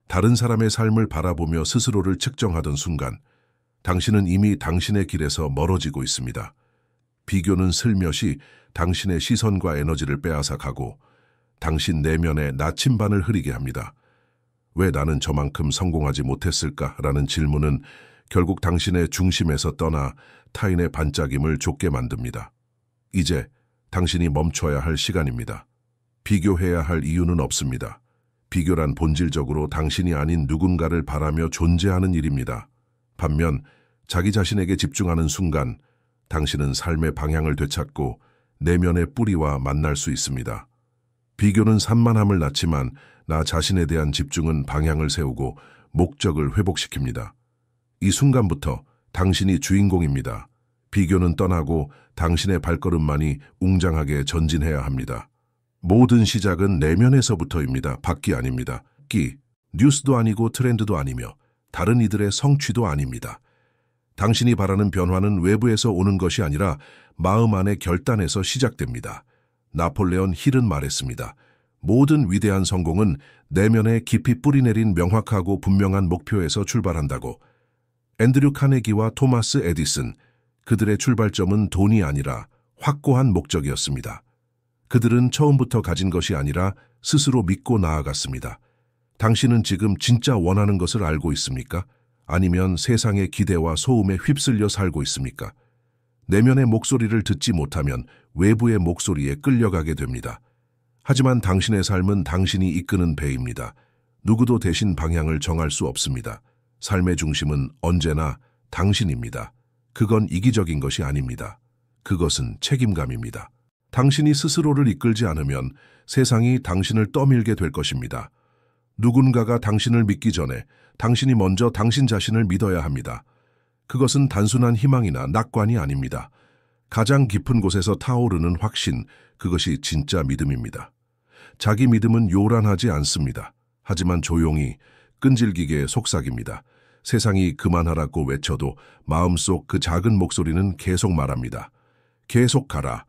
다른 사람의 삶을 바라보며 스스로를 측정하던 순간 당신은 이미 당신의 길에서 멀어지고 있습니다. 비교는 슬며시 당신의 시선과 에너지를 빼앗아 가고 당신 내면의 나침반을 흐리게 합니다. 왜 나는 저만큼 성공하지 못했을까라는 질문은 결국 당신의 중심에서 떠나 타인의 반짝임을 좇게 만듭니다. 이제 당신이 멈춰야 할 시간입니다. 비교해야 할 이유는 없습니다. 비교란 본질적으로 당신이 아닌 누군가를 바라며 존재하는 일입니다. 반면 자기 자신에게 집중하는 순간 당신은 삶의 방향을 되찾고 내면의 뿌리와 만날 수 있습니다. 비교는 산만함을 낳지만 나 자신에 대한 집중은 방향을 세우고 목적을 회복시킵니다. 이 순간부터 당신이 주인공입니다. 비교는 떠나고 당신의 발걸음만이 웅장하게 전진해야 합니다. 모든 시작은 내면에서부터입니다. 밖이 아닙니다. 뉴스도 아니고 트렌드도 아니며 다른 이들의 성취도 아닙니다. 당신이 바라는 변화는 외부에서 오는 것이 아니라 마음 안의 결단에서 시작됩니다. 나폴레온 힐은 말했습니다. 모든 위대한 성공은 내면에 깊이 뿌리내린 명확하고 분명한 목표에서 출발한다고. 앤드류 카네기와 토마스 에디슨, 그들의 출발점은 돈이 아니라 확고한 목적이었습니다. 그들은 처음부터 가진 것이 아니라 스스로 믿고 나아갔습니다. 당신은 지금 진짜 원하는 것을 알고 있습니까? 아니면 세상의 기대와 소음에 휩쓸려 살고 있습니까? 내면의 목소리를 듣지 못하면 외부의 목소리에 끌려가게 됩니다. 하지만 당신의 삶은 당신이 이끄는 배입니다. 누구도 대신 방향을 정할 수 없습니다. 삶의 중심은 언제나 당신입니다. 그건 이기적인 것이 아닙니다. 그것은 책임감입니다. 당신이 스스로를 이끌지 않으면 세상이 당신을 떠밀게 될 것입니다. 누군가가 당신을 믿기 전에 당신이 먼저 당신 자신을 믿어야 합니다. 그것은 단순한 희망이나 낙관이 아닙니다. 가장 깊은 곳에서 타오르는 확신, 그것이 진짜 믿음입니다. 자기 믿음은 요란하지 않습니다. 하지만 조용히, 끈질기게 속삭입니다. 세상이 그만하라고 외쳐도 마음속 그 작은 목소리는 계속 말합니다. 계속 가라.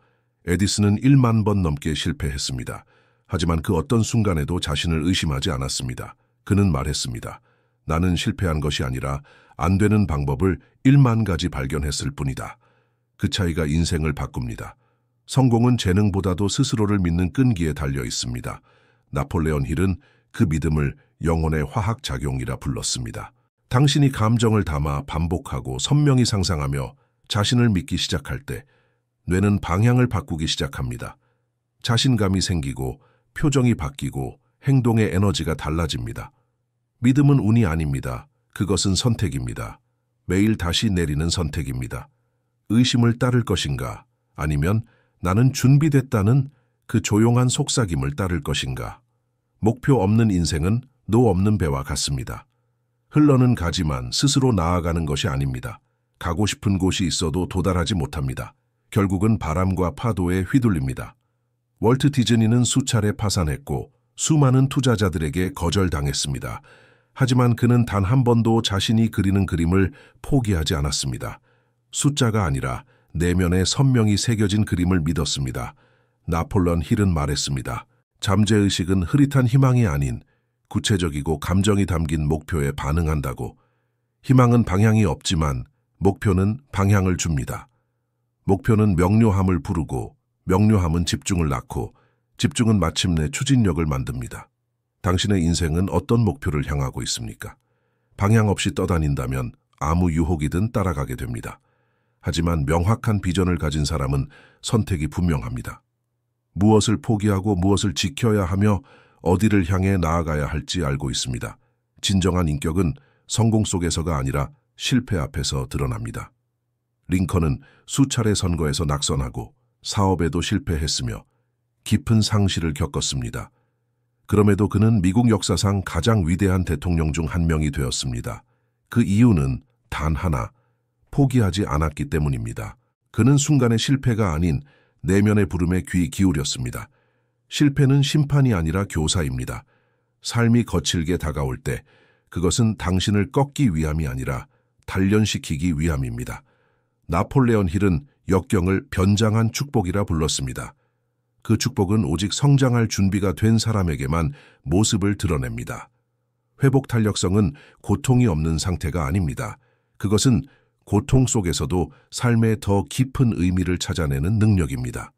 에디슨은 1만 번 넘게 실패했습니다. 하지만 그 어떤 순간에도 자신을 의심하지 않았습니다. 그는 말했습니다. 나는 실패한 것이 아니라 안 되는 방법을 1만 가지 발견했을 뿐이다. 그 차이가 인생을 바꿉니다. 성공은 재능보다도 스스로를 믿는 끈기에 달려 있습니다. 나폴레온 힐은 그 믿음을 영혼의 화학작용이라 불렀습니다. 당신이 감정을 담아 반복하고 선명히 상상하며 자신을 믿기 시작할 때 뇌는 방향을 바꾸기 시작합니다. 자신감이 생기고 표정이 바뀌고 행동의 에너지가 달라집니다. 믿음은 운이 아닙니다. 그것은 선택입니다. 매일 다시 내리는 선택입니다. 의심을 따를 것인가? 아니면 나는 준비됐다는 그 조용한 속삭임을 따를 것인가? 목표 없는 인생은 노 없는 배와 같습니다. 흘러는 가지만 스스로 나아가는 것이 아닙니다. 가고 싶은 곳이 있어도 도달하지 못합니다. 결국은 바람과 파도에 휘둘립니다. 월트 디즈니는 수차례 파산했고 수많은 투자자들에게 거절당했습니다. 하지만 그는 단 한 번도 자신이 그리는 그림을 포기하지 않았습니다. 숫자가 아니라 내면에 선명히 새겨진 그림을 믿었습니다. 나폴레온 힐은 말했습니다. 잠재의식은 흐릿한 희망이 아닌 구체적이고 감정이 담긴 목표에 반응한다고. 희망은 방향이 없지만 목표는 방향을 줍니다. 목표는 명료함을 부르고 명료함은 집중을 낳고 집중은 마침내 추진력을 만듭니다. 당신의 인생은 어떤 목표를 향하고 있습니까? 방향 없이 떠다닌다면 아무 유혹이든 따라가게 됩니다. 하지만 명확한 비전을 가진 사람은 선택이 분명합니다. 무엇을 포기하고 무엇을 지켜야 하며 어디를 향해 나아가야 할지 알고 있습니다. 진정한 인격은 성공 속에서가 아니라 실패 앞에서 드러납니다. 링컨은 수차례 선거에서 낙선하고 사업에도 실패했으며 깊은 상실을 겪었습니다. 그럼에도 그는 미국 역사상 가장 위대한 대통령 중 한 명이 되었습니다. 그 이유는 단 하나, 포기하지 않았기 때문입니다. 그는 순간의 실패가 아닌 내면의 부름에 귀 기울였습니다. 실패는 심판이 아니라 교사입니다. 삶이 거칠게 다가올 때 그것은 당신을 꺾기 위함이 아니라 단련시키기 위함입니다. 나폴레온 힐은 역경을 변장한 축복이라 불렀습니다. 그 축복은 오직 성장할 준비가 된 사람에게만 모습을 드러냅니다. 회복 탄력성은 고통이 없는 상태가 아닙니다. 그것은 고통 속에서도 삶의 더 깊은 의미를 찾아내는 능력입니다.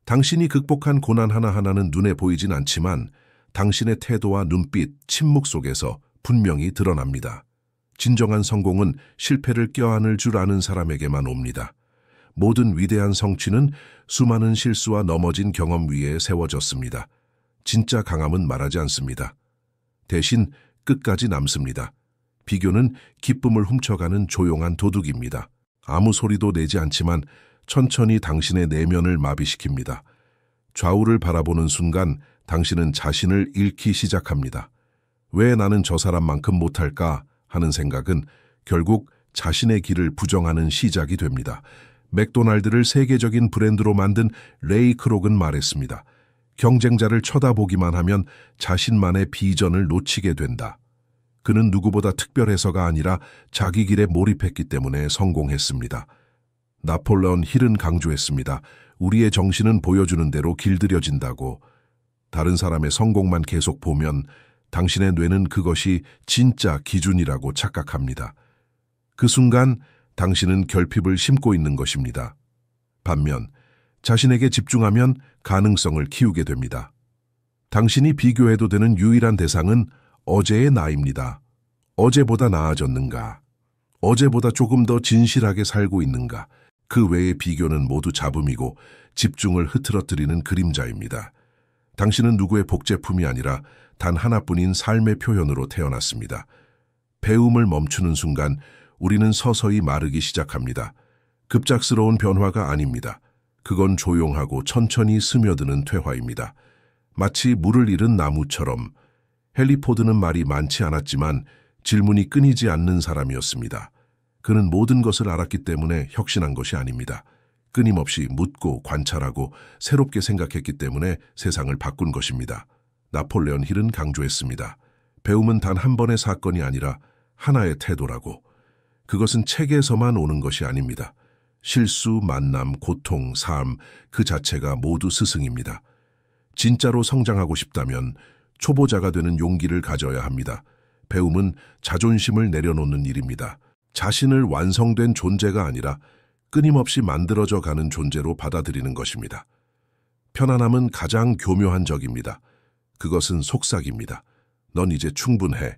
당신이 극복한 고난 하나하나는 눈에 보이진 않지만 당신의 태도와 눈빛, 침묵 속에서 분명히 드러납니다. 진정한 성공은 실패를 껴안을 줄 아는 사람에게만 옵니다. 모든 위대한 성취는 수많은 실수와 넘어진 경험 위에 세워졌습니다. 진짜 강함은 말하지 않습니다. 대신 끝까지 남습니다. 비교는 기쁨을 훔쳐가는 조용한 도둑입니다. 아무 소리도 내지 않지만 천천히 당신의 내면을 마비시킵니다. 좌우를 바라보는 순간 당신은 자신을 잃기 시작합니다. 왜 나는 저 사람만큼 못할까 하는 생각은 결국 자신의 길을 부정하는 시작이 됩니다. 맥도날드를 세계적인 브랜드로 만든 레이 크록은 말했습니다. 경쟁자를 쳐다보기만 하면 자신만의 비전을 놓치게 된다. 그는 누구보다 특별해서가 아니라 자기 길에 몰입했기 때문에 성공했습니다. 나폴레온 힐은 강조했습니다. 우리의 정신은 보여주는 대로 길들여진다고. 다른 사람의 성공만 계속 보면 당신의 뇌는 그것이 진짜 기준이라고 착각합니다. 그 순간 당신은 결핍을 심고 있는 것입니다. 반면 자신에게 집중하면 가능성을 키우게 됩니다. 당신이 비교해도 되는 유일한 대상은 어제의 나입니다. 어제보다 나아졌는가? 어제보다 조금 더 진실하게 살고 있는가? 그 외의 비교는 모두 잡음이고 집중을 흐트러뜨리는 그림자입니다. 당신은 누구의 복제품이 아니라 단 하나뿐인 삶의 표현으로 태어났습니다. 배움을 멈추는 순간 우리는 서서히 마르기 시작합니다. 급작스러운 변화가 아닙니다. 그건 조용하고 천천히 스며드는 퇴화입니다. 마치 물을 잃은 나무처럼. 헨리 포드는 말이 많지 않았지만 질문이 끊이지 않는 사람이었습니다. 그는 모든 것을 알았기 때문에 혁신한 것이 아닙니다. 끊임없이 묻고 관찰하고 새롭게 생각했기 때문에 세상을 바꾼 것입니다. 나폴레온 힐은 강조했습니다. 배움은 단 한 번의 사건이 아니라 하나의 태도라고. 그것은 책에서만 오는 것이 아닙니다. 실수, 만남, 고통, 삶, 그 자체가 모두 스승입니다. 진짜로 성장하고 싶다면 초보자가 되는 용기를 가져야 합니다. 배움은 자존심을 내려놓는 일입니다. 자신을 완성된 존재가 아니라 끊임없이 만들어져 가는 존재로 받아들이는 것입니다. 편안함은 가장 교묘한 적입니다. 그것은 속삭입니다. 넌 이제 충분해.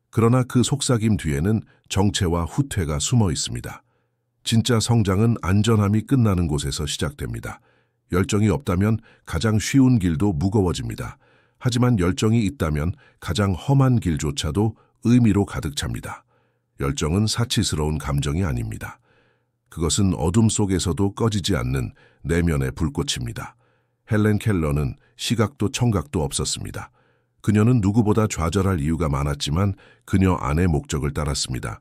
그러나 그 속삭임 뒤에는 정체와 후퇴가 숨어 있습니다. 진짜 성장은 안전함이 끝나는 곳에서 시작됩니다. 열정이 없다면 가장 쉬운 길도 무거워집니다. 하지만 열정이 있다면 가장 험한 길조차도 의미로 가득 찹니다. 열정은 사치스러운 감정이 아닙니다. 그것은 어둠 속에서도 꺼지지 않는 내면의 불꽃입니다. 헬렌 켈러는 시각도 청각도 없었습니다. 그녀는 누구보다 좌절할 이유가 많았지만 그녀 안의 목적을 따랐습니다.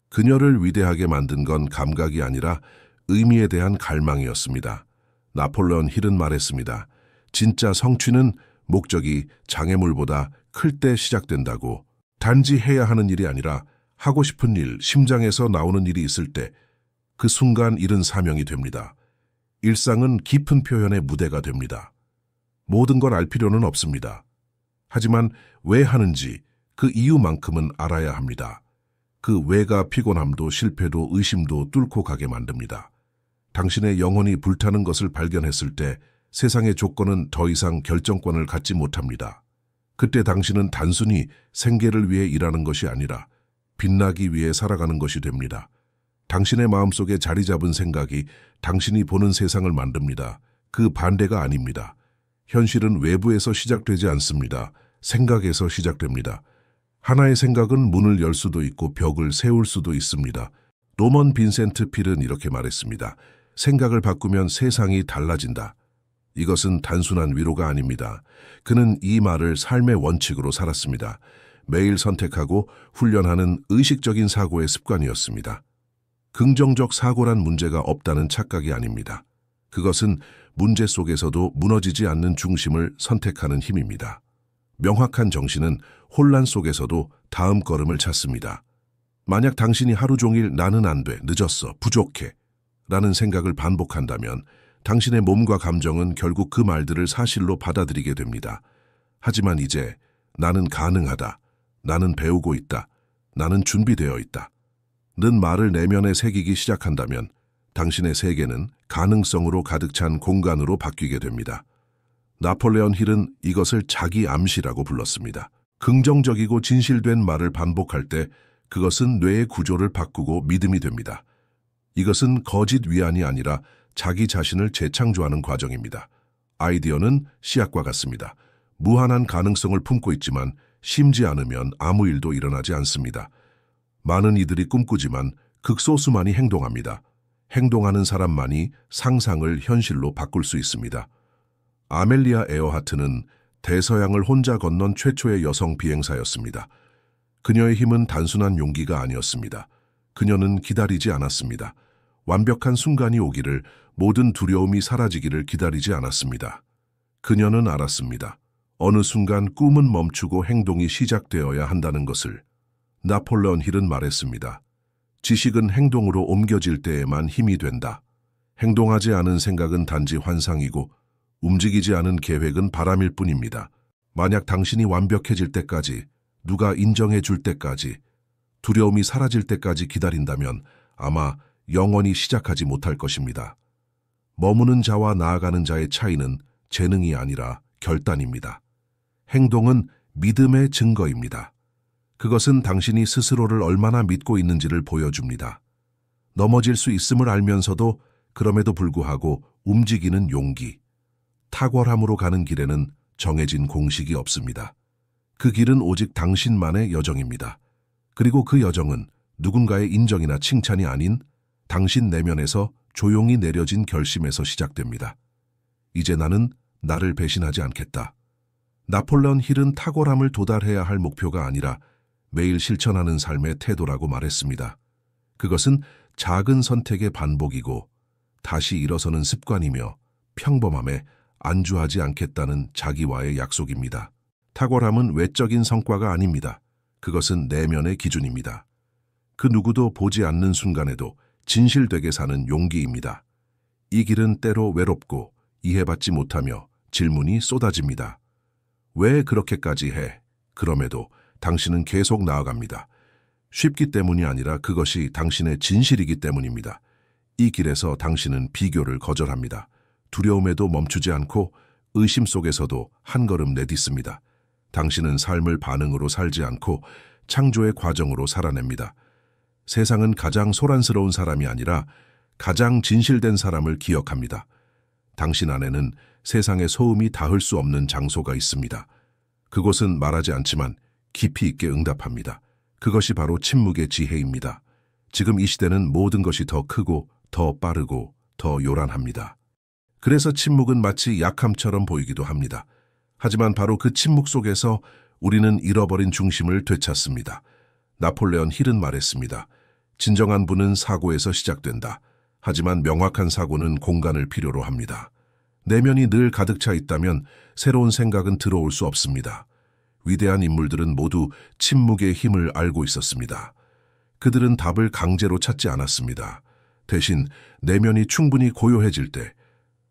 그녀를 위대하게 만든 건 감각이 아니라 의미에 대한 갈망이었습니다. 나폴레온 힐은 말했습니다. 진짜 성취는 목적이 장애물보다 클 때 시작된다고. 단지 해야 하는 일이 아니라 하고 싶은 일, 심장에서 나오는 일이 있을 때 그 순간 일은 사명이 됩니다. 일상은 깊은 표현의 무대가 됩니다. 모든 걸 알 필요는 없습니다. 하지만 왜 하는지 그 이유만큼은 알아야 합니다. 그 왜가 피곤함도 실패도 의심도 뚫고 가게 만듭니다. 당신의 영혼이 불타는 것을 발견했을 때 세상의 조건은 더 이상 결정권을 갖지 못합니다. 그때 당신은 단순히 생계를 위해 일하는 것이 아니라 빛나기 위해 살아가는 것이 됩니다. 당신의 마음속에 자리 잡은 생각이 당신이 보는 세상을 만듭니다. 그 반대가 아닙니다. 현실은 외부에서 시작되지 않습니다. 생각에서 시작됩니다. 하나의 생각은 문을 열 수도 있고 벽을 세울 수도 있습니다. 노먼 빈센트 필은 이렇게 말했습니다. 생각을 바꾸면 세상이 달라진다. 이것은 단순한 위로가 아닙니다. 그는 이 말을 삶의 원칙으로 살았습니다. 매일 선택하고 훈련하는 의식적인 사고의 습관이었습니다. 긍정적 사고란 문제가 없다는 착각이 아닙니다. 그것은 문제 속에서도 무너지지 않는 중심을 선택하는 힘입니다. 명확한 정신은 혼란 속에서도 다음 걸음을 찾습니다. 만약 당신이 하루 종일 나는 안 돼, 늦었어, 부족해 라는 생각을 반복한다면 당신의 몸과 감정은 결국 그 말들을 사실로 받아들이게 됩니다. 하지만 이제 나는 가능하다, 나는 배우고 있다. 나는 준비되어 있다. 는 말을 내면에 새기기 시작한다면 당신의 세계는 가능성으로 가득 찬 공간으로 바뀌게 됩니다. 나폴레온 힐은 이것을 자기 암시라고 불렀습니다. 긍정적이고 진실된 말을 반복할 때 그것은 뇌의 구조를 바꾸고 믿음이 됩니다. 이것은 거짓 위안이 아니라 자기 자신을 재창조하는 과정입니다. 아이디어는 씨앗과 같습니다. 무한한 가능성을 품고 있지만 심지 않으면 아무 일도 일어나지 않습니다. 많은 이들이 꿈꾸지만 극소수만이 행동합니다. 행동하는 사람만이 상상을 현실로 바꿀 수 있습니다. 아멜리아 에어하트는 대서양을 혼자 건넌 최초의 여성 비행사였습니다. 그녀의 힘은 단순한 용기가 아니었습니다. 그녀는 기다리지 않았습니다. 완벽한 순간이 오기를, 모든 두려움이 사라지기를 기다리지 않았습니다. 그녀는 알았습니다. 어느 순간 꿈은 멈추고 행동이 시작되어야 한다는 것을. 나폴레온 힐은 말했습니다. 지식은 행동으로 옮겨질 때에만 힘이 된다. 행동하지 않은 생각은 단지 환상이고 움직이지 않은 계획은 바람일 뿐입니다. 만약 당신이 완벽해질 때까지, 누가 인정해 줄 때까지, 두려움이 사라질 때까지 기다린다면 아마 영원히 시작하지 못할 것입니다. 머무는 자와 나아가는 자의 차이는 재능이 아니라 결단입니다. 행동은 믿음의 증거입니다. 그것은 당신이 스스로를 얼마나 믿고 있는지를 보여줍니다. 넘어질 수 있음을 알면서도 그럼에도 불구하고 움직이는 용기. 탁월함으로 가는 길에는 정해진 공식이 없습니다. 그 길은 오직 당신만의 여정입니다. 그리고 그 여정은 누군가의 인정이나 칭찬이 아닌 당신 내면에서 조용히 내려진 결심에서 시작됩니다. 이제 나는 나를 배신하지 않겠다. 나폴레온 힐은 탁월함을 도달해야 할 목표가 아니라 매일 실천하는 삶의 태도라고 말했습니다. 그것은 작은 선택의 반복이고 다시 일어서는 습관이며 평범함에 안주하지 않겠다는 자기와의 약속입니다. 탁월함은 외적인 성과가 아닙니다. 그것은 내면의 기준입니다. 그 누구도 보지 않는 순간에도 진실되게 사는 용기입니다. 이 길은 때로 외롭고 이해받지 못하며 질문이 쏟아집니다. 왜 그렇게까지 해? 그럼에도 당신은 계속 나아갑니다. 쉽기 때문이 아니라 그것이 당신의 진실이기 때문입니다. 이 길에서 당신은 비교를 거절합니다. 두려움에도 멈추지 않고 의심 속에서도 한 걸음 내딛습니다. 당신은 삶을 반응으로 살지 않고 창조의 과정으로 살아냅니다. 세상은 가장 소란스러운 사람이 아니라 가장 진실된 사람을 기억합니다. 당신 안에는 세상의 소음이 닿을 수 없는 장소가 있습니다. 그곳은 말하지 않지만 깊이 있게 응답합니다. 그것이 바로 침묵의 지혜입니다. 지금 이 시대는 모든 것이 더 크고 더 빠르고 더 요란합니다. 그래서 침묵은 마치 약함처럼 보이기도 합니다. 하지만 바로 그 침묵 속에서 우리는 잃어버린 중심을 되찾습니다. 나폴레온 힐은 말했습니다. 진정한 부는 사고에서 시작된다. 하지만 명확한 사고는 공간을 필요로 합니다. 내면이 늘 가득 차 있다면 새로운 생각은 들어올 수 없습니다. 위대한 인물들은 모두 침묵의 힘을 알고 있었습니다. 그들은 답을 강제로 찾지 않았습니다. 대신 내면이 충분히 고요해질 때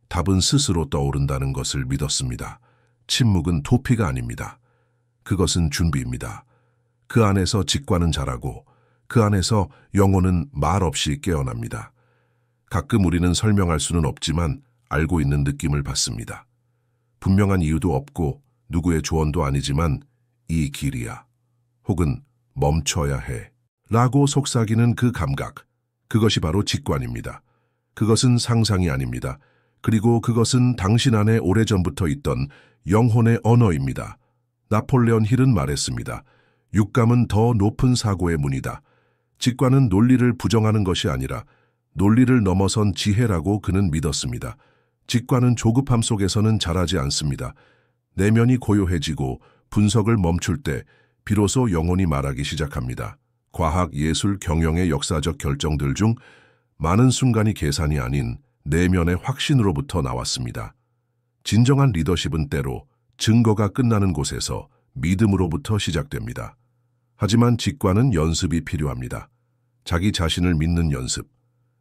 답은 스스로 떠오른다는 것을 믿었습니다. 침묵은 도피가 아닙니다. 그것은 준비입니다. 그 안에서 직관은 자라고 그 안에서 영혼은 말없이 깨어납니다. 가끔 우리는 설명할 수는 없지만 알고 있는 느낌을 받습니다. 분명한 이유도 없고 누구의 조언도 아니지만 이 길이야. 혹은 멈춰야 해. 라고 속삭이는 그 감각. 그것이 바로 직관입니다. 그것은 상상이 아닙니다. 그리고 그것은 당신 안에 오래전부터 있던 영혼의 언어입니다. 나폴레온 힐은 말했습니다. 육감은 더 높은 사고의 문이다. 직관은 논리를 부정하는 것이 아니라 논리를 넘어선 지혜라고 그는 믿었습니다. 직관은 조급함 속에서는 자라지 않습니다. 내면이 고요해지고 분석을 멈출 때 비로소 영혼이 말하기 시작합니다. 과학, 예술, 경영의 역사적 결정들 중 많은 순간이 계산이 아닌 내면의 확신으로부터 나왔습니다. 진정한 리더십은 때로 증거가 끝나는 곳에서 믿음으로부터 시작됩니다. 하지만 직관은 연습이 필요합니다. 자기 자신을 믿는 연습,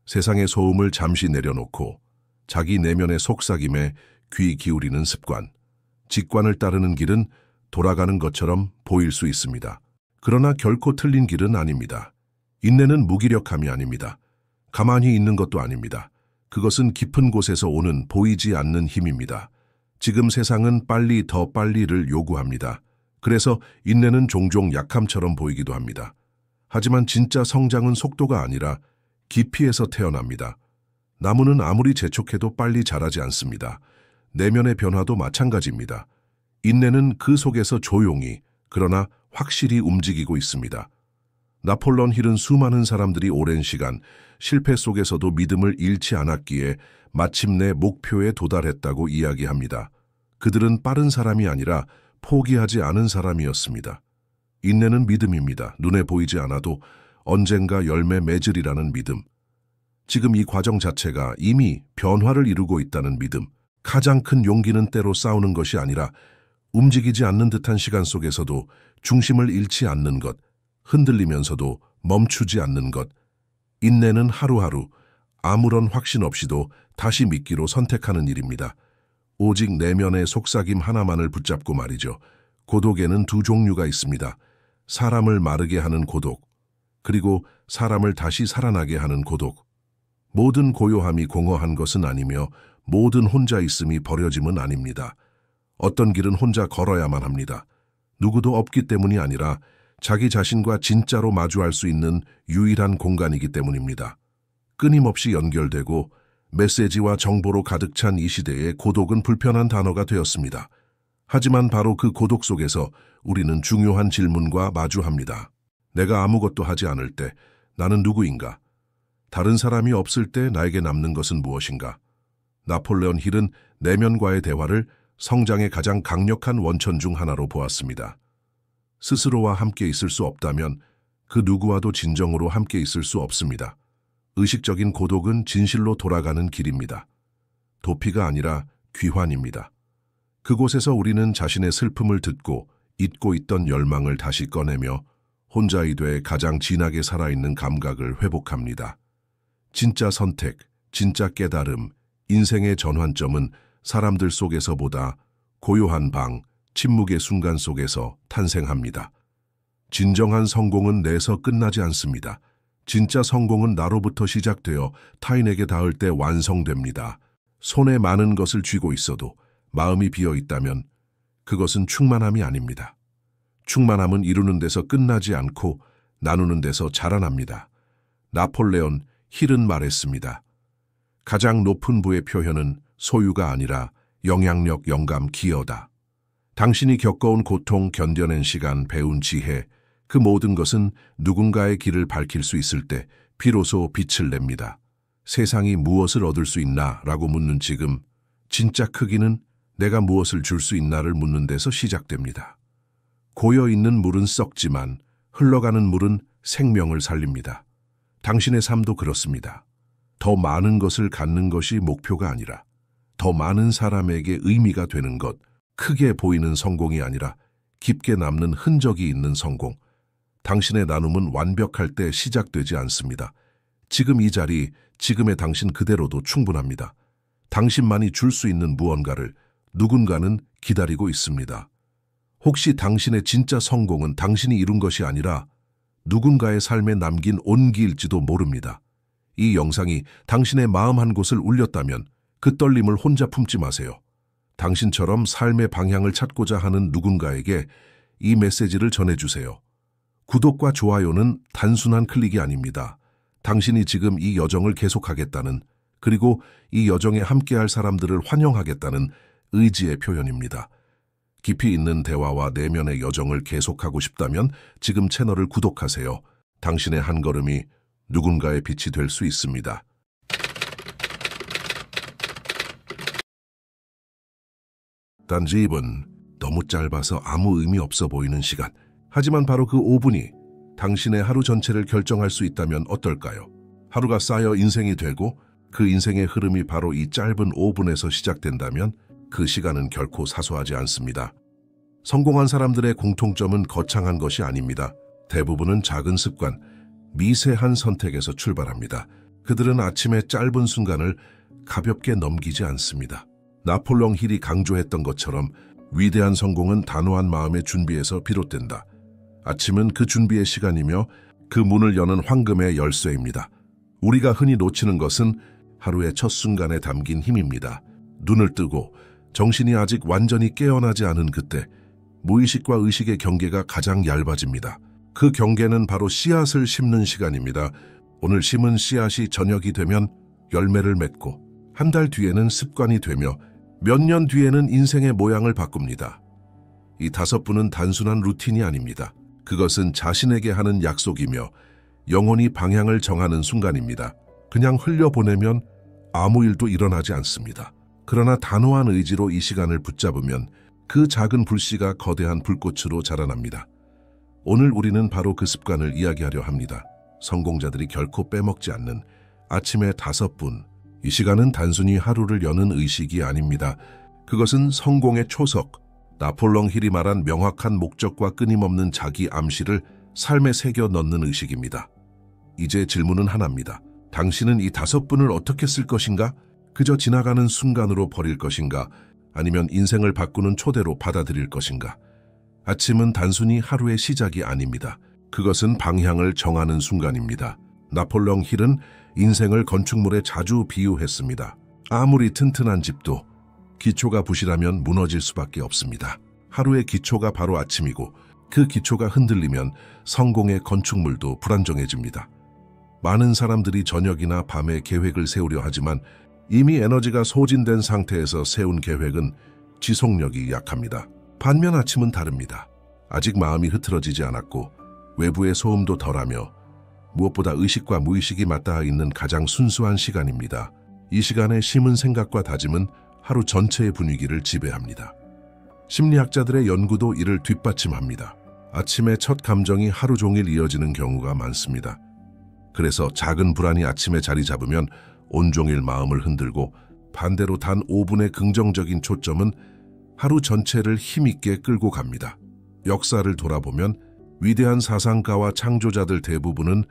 세상의 소음을 잠시 내려놓고 자기 내면의 속삭임에 귀 기울이는 습관, 직관을 따르는 길은 돌아가는 것처럼 보일 수 있습니다. 그러나 결코 틀린 길은 아닙니다. 인내는 무기력함이 아닙니다. 가만히 있는 것도 아닙니다. 그것은 깊은 곳에서 오는 보이지 않는 힘입니다. 지금 세상은 빨리 더 빨리를 요구합니다. 그래서 인내는 종종 약함처럼 보이기도 합니다. 하지만 진짜 성장은 속도가 아니라 깊이에서 태어납니다. 나무는 아무리 재촉해도 빨리 자라지 않습니다. 내면의 변화도 마찬가지입니다. 인내는 그 속에서 조용히, 그러나 확실히 움직이고 있습니다. 나폴레옹 힐은 수많은 사람들이 오랜 시간 실패 속에서도 믿음을 잃지 않았기에 마침내 목표에 도달했다고 이야기합니다. 그들은 빠른 사람이 아니라 포기하지 않은 사람이었습니다. 인내는 믿음입니다. 눈에 보이지 않아도 언젠가 열매 맺으리라는 믿음. 지금 이 과정 자체가 이미 변화를 이루고 있다는 믿음. 가장 큰 용기는 때로 싸우는 것이 아니라 움직이지 않는 듯한 시간 속에서도 중심을 잃지 않는 것, 흔들리면서도 멈추지 않는 것. 인내는 하루하루 아무런 확신 없이도 다시 믿기로 선택하는 일입니다. 오직 내면의 속삭임 하나만을 붙잡고 말이죠. 고독에는 두 종류가 있습니다. 사람을 마르게 하는 고독, 그리고 사람을 다시 살아나게 하는 고독. 모든 고요함이 공허한 것은 아니며 모든 혼자 있음이 버려짐은 아닙니다. 어떤 길은 혼자 걸어야만 합니다. 누구도 없기 때문이 아니라 자기 자신과 진짜로 마주할 수 있는 유일한 공간이기 때문입니다. 끊임없이 연결되고 메시지와 정보로 가득 찬 이 시대에 고독은 불편한 단어가 되었습니다. 하지만 바로 그 고독 속에서 우리는 중요한 질문과 마주합니다. 내가 아무것도 하지 않을 때 나는 누구인가? 다른 사람이 없을 때 나에게 남는 것은 무엇인가? 나폴레옹 힐은 내면과의 대화를 성장의 가장 강력한 원천 중 하나로 보았습니다. 스스로와 함께 있을 수 없다면 그 누구와도 진정으로 함께 있을 수 없습니다. 의식적인 고독은 진실로 돌아가는 길입니다. 도피가 아니라 귀환입니다. 그곳에서 우리는 자신의 슬픔을 듣고 잊고 있던 열망을 다시 꺼내며 혼자이 돼 가장 진하게 살아있는 감각을 회복합니다. 진짜 선택, 진짜 깨달음, 인생의 전환점은 사람들 속에서보다 고요한 방, 침묵의 순간 속에서 탄생합니다. 진정한 성공은 내서 끝나지 않습니다. 진짜 성공은 나로부터 시작되어 타인에게 닿을 때 완성됩니다. 손에 많은 것을 쥐고 있어도 마음이 비어 있다면 그것은 충만함이 아닙니다. 충만함은 이루는 데서 끝나지 않고 나누는 데서 자라납니다. 나폴레옹 힐은 말했습니다. 가장 높은 부의 표현은 소유가 아니라 영향력, 영감, 기여다. 당신이 겪어온 고통, 견뎌낸 시간, 배운 지혜, 그 모든 것은 누군가의 길을 밝힐 수 있을 때 비로소 빛을 냅니다. 세상이 무엇을 얻을 수 있나? 라고 묻는 지금, 진짜 크기는 내가 무엇을 줄 수 있나를 묻는 데서 시작됩니다. 고여있는 물은 썩지만 흘러가는 물은 생명을 살립니다. 당신의 삶도 그렇습니다. 더 많은 것을 갖는 것이 목표가 아니라 더 많은 사람에게 의미가 되는 것, 크게 보이는 성공이 아니라 깊게 남는 흔적이 있는 성공. 당신의 나눔은 완벽할 때 시작되지 않습니다. 지금 이 자리, 지금의 당신 그대로도 충분합니다. 당신만이 줄 수 있는 무언가를 누군가는 기다리고 있습니다. 혹시 당신의 진짜 성공은 당신이 이룬 것이 아니라 누군가의 삶에 남긴 온기일지도 모릅니다. 이 영상이 당신의 마음 한 곳을 울렸다면 그 떨림을 혼자 품지 마세요. 당신처럼 삶의 방향을 찾고자 하는 누군가에게 이 메시지를 전해주세요. 구독과 좋아요는 단순한 클릭이 아닙니다. 당신이 지금 이 여정을 계속하겠다는, 그리고 이 여정에 함께할 사람들을 환영하겠다는 의지의 표현입니다. 깊이 있는 대화와 내면의 여정을 계속하고 싶다면 지금 채널을 구독하세요. 당신의 한 걸음이 누군가의 빛이 될 수 있습니다. 단지 2분, 너무 짧아서 아무 의미 없어 보이는 시간. 하지만 바로 그 5분이 당신의 하루 전체를 결정할 수 있다면 어떨까요? 하루가 쌓여 인생이 되고 그 인생의 흐름이 바로 이 짧은 5분에서 시작된다면 그 시간은 결코 사소하지 않습니다. 성공한 사람들의 공통점은 거창한 것이 아닙니다. 대부분은 작은 습관, 미세한 선택에서 출발합니다. 그들은 아침의 짧은 순간을 가볍게 넘기지 않습니다. 나폴레옹 힐이 강조했던 것처럼 위대한 성공은 단호한 마음의 준비에서 비롯된다. 아침은 그 준비의 시간이며 그 문을 여는 황금의 열쇠입니다. 우리가 흔히 놓치는 것은 하루의 첫 순간에 담긴 힘입니다. 눈을 뜨고 정신이 아직 완전히 깨어나지 않은 그때 무의식과 의식의 경계가 가장 얇아집니다. 그 경계는 바로 씨앗을 심는 시간입니다. 오늘 심은 씨앗이 저녁이 되면 열매를 맺고 한 달 뒤에는 습관이 되며 몇 년 뒤에는 인생의 모양을 바꿉니다. 이 5분은 단순한 루틴이 아닙니다. 그것은 자신에게 하는 약속이며 영원히 방향을 정하는 순간입니다. 그냥 흘려보내면 아무 일도 일어나지 않습니다. 그러나 단호한 의지로 이 시간을 붙잡으면 그 작은 불씨가 거대한 불꽃으로 자라납니다. 오늘 우리는 바로 그 습관을 이야기하려 합니다. 성공자들이 결코 빼먹지 않는 아침의 5분. 이 시간은 단순히 하루를 여는 의식이 아닙니다. 그것은 성공의 초석, 나폴레옹 힐이 말한 명확한 목적과 끊임없는 자기 암시를 삶에 새겨 넣는 의식입니다. 이제 질문은 하나입니다. 당신은 이 5분을 어떻게 쓸 것인가? 그저 지나가는 순간으로 버릴 것인가? 아니면 인생을 바꾸는 초대로 받아들일 것인가? 아침은 단순히 하루의 시작이 아닙니다. 그것은 방향을 정하는 순간입니다. 나폴레옹 힐은 인생을 건축물에 자주 비유했습니다. 아무리 튼튼한 집도 기초가 부실하면 무너질 수밖에 없습니다. 하루의 기초가 바로 아침이고 그 기초가 흔들리면 성공의 건축물도 불안정해집니다. 많은 사람들이 저녁이나 밤에 계획을 세우려 하지만 이미 에너지가 소진된 상태에서 세운 계획은 지속력이 약합니다. 반면 아침은 다릅니다. 아직 마음이 흐트러지지 않았고 외부의 소음도 덜하며 무엇보다 의식과 무의식이 맞닿아 있는 가장 순수한 시간입니다. 이 시간에 심은 생각과 다짐은 하루 전체의 분위기를 지배합니다. 심리학자들의 연구도 이를 뒷받침합니다. 아침의 첫 감정이 하루 종일 이어지는 경우가 많습니다. 그래서 작은 불안이 아침에 자리 잡으면 온종일 마음을 흔들고 반대로 단 5분의 긍정적인 초점은 하루 전체를 힘있게 끌고 갑니다. 역사를 돌아보면 위대한 사상가와 창조자들 대부분은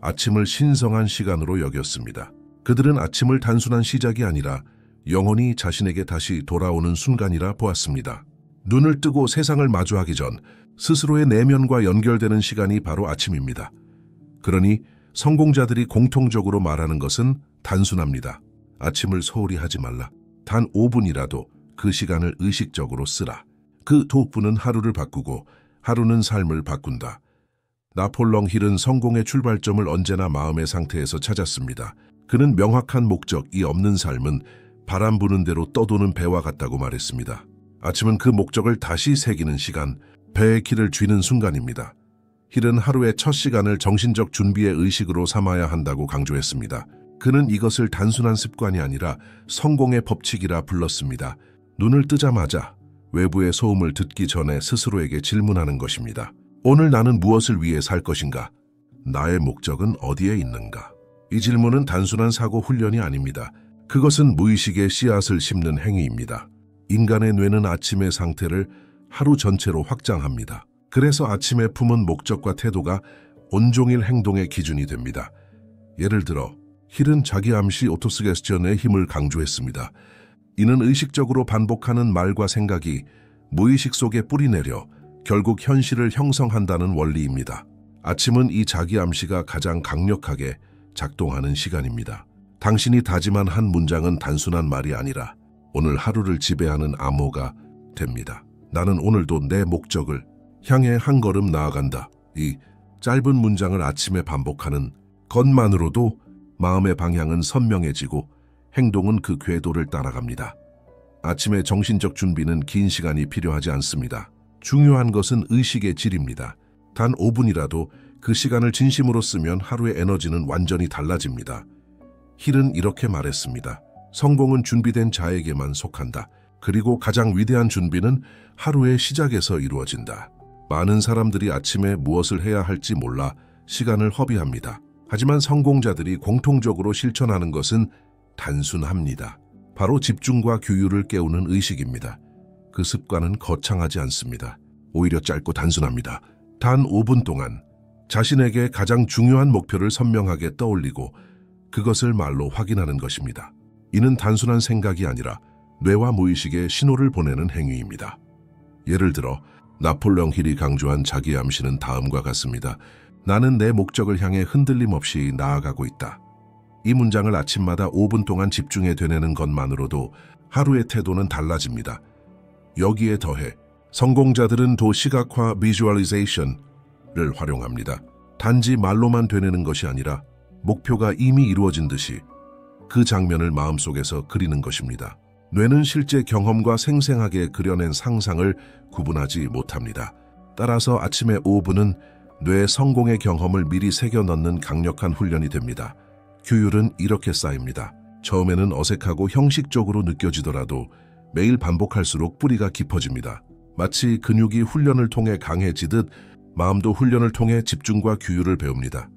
아침을 신성한 시간으로 여겼습니다. 그들은 아침을 단순한 시작이 아니라 영혼이 자신에게 다시 돌아오는 순간이라 보았습니다. 눈을 뜨고 세상을 마주하기 전 스스로의 내면과 연결되는 시간이 바로 아침입니다. 그러니 성공자들이 공통적으로 말하는 것은 단순합니다. 아침을 소홀히 하지 말라. 단 5분이라도 그 시간을 의식적으로 쓰라. 그 5분은 하루를 바꾸고 하루는 삶을 바꾼다. 나폴레옹 힐은 성공의 출발점을 언제나 마음의 상태에서 찾았습니다. 그는 명확한 목적이 없는 삶은 바람 부는 대로 떠도는 배와 같다고 말했습니다. 아침은 그 목적을 다시 새기는 시간, 배의 키를 쥐는 순간입니다. 힐은 하루의 첫 시간을 정신적 준비의 의식으로 삼아야 한다고 강조했습니다. 그는 이것을 단순한 습관이 아니라 성공의 법칙이라 불렀습니다. 눈을 뜨자마자 외부의 소음을 듣기 전에 스스로에게 질문하는 것입니다. 오늘 나는 무엇을 위해 살 것인가? 나의 목적은 어디에 있는가? 이 질문은 단순한 사고 훈련이 아닙니다. 그것은 무의식의 씨앗을 심는 행위입니다. 인간의 뇌는 아침의 상태를 하루 전체로 확장합니다. 그래서 아침에 품은 목적과 태도가 온종일 행동의 기준이 됩니다. 예를 들어 힐은 자기 암시 오토스게스천의 힘을 강조했습니다. 이는 의식적으로 반복하는 말과 생각이 무의식 속에 뿌리내려 결국 현실을 형성한다는 원리입니다. 아침은 이 자기 암시가 가장 강력하게 작동하는 시간입니다. 당신이 다짐한 한 문장은 단순한 말이 아니라 오늘 하루를 지배하는 암호가 됩니다. 나는 오늘도 내 목적을 향해 한 걸음 나아간다. 이 짧은 문장을 아침에 반복하는 것만으로도 마음의 방향은 선명해지고 행동은 그 궤도를 따라갑니다. 아침의 정신적 준비는 긴 시간이 필요하지 않습니다. 중요한 것은 의식의 질입니다. 단 5분이라도 그 시간을 진심으로 쓰면 하루의 에너지는 완전히 달라집니다. 힐은 이렇게 말했습니다. 성공은 준비된 자에게만 속한다. 그리고 가장 위대한 준비는 하루의 시작에서 이루어진다. 많은 사람들이 아침에 무엇을 해야 할지 몰라 시간을 허비합니다. 하지만 성공자들이 공통적으로 실천하는 것은 단순합니다. 바로 집중과 규율을 깨우는 의식입니다. 그 습관은 거창하지 않습니다. 오히려 짧고 단순합니다. 단 5분 동안 자신에게 가장 중요한 목표를 선명하게 떠올리고 그것을 말로 확인하는 것입니다. 이는 단순한 생각이 아니라 뇌와 무의식에 신호를 보내는 행위입니다. 예를 들어 나폴레옹 힐이 강조한 자기 암시는 다음과 같습니다. 나는 내 목적을 향해 흔들림 없이 나아가고 있다. 이 문장을 아침마다 5분 동안 집중해 되뇌는 것만으로도 하루의 태도는 달라집니다. 여기에 더해 성공자들은 도시각화 비주얼리제이션을 활용합니다. 단지 말로만 되뇌는 것이 아니라 목표가 이미 이루어진 듯이 그 장면을 마음속에서 그리는 것입니다. 뇌는 실제 경험과 생생하게 그려낸 상상을 구분하지 못합니다. 따라서 아침의 5분은 뇌의 성공의 경험을 미리 새겨 넣는 강력한 훈련이 됩니다. 규율은 이렇게 쌓입니다. 처음에는 어색하고 형식적으로 느껴지더라도 매일 반복할수록 뿌리가 깊어집니다. 마치 근육이 훈련을 통해 강해지듯 마음도 훈련을 통해 집중과 규율을 배웁니다.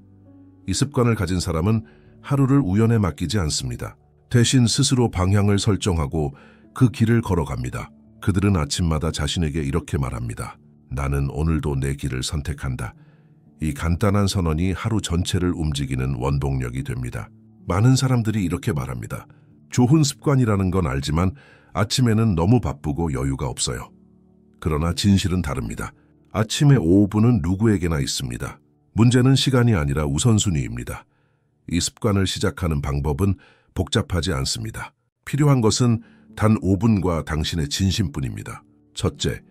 이 습관을 가진 사람은 하루를 우연에 맡기지 않습니다. 대신 스스로 방향을 설정하고 그 길을 걸어갑니다. 그들은 아침마다 자신에게 이렇게 말합니다. 나는 오늘도 내 길을 선택한다. 이 간단한 선언이 하루 전체를 움직이는 원동력이 됩니다. 많은 사람들이 이렇게 말합니다. 좋은 습관이라는 건 알지만 아침에는 너무 바쁘고 여유가 없어요. 그러나 진실은 다릅니다. 아침의 5분은 누구에게나 있습니다. 문제는 시간이 아니라 우선순위입니다. 이 습관을 시작하는 방법은 복잡하지 않습니다. 필요한 것은 단 5분과 당신의 진심뿐입니다. 첫째,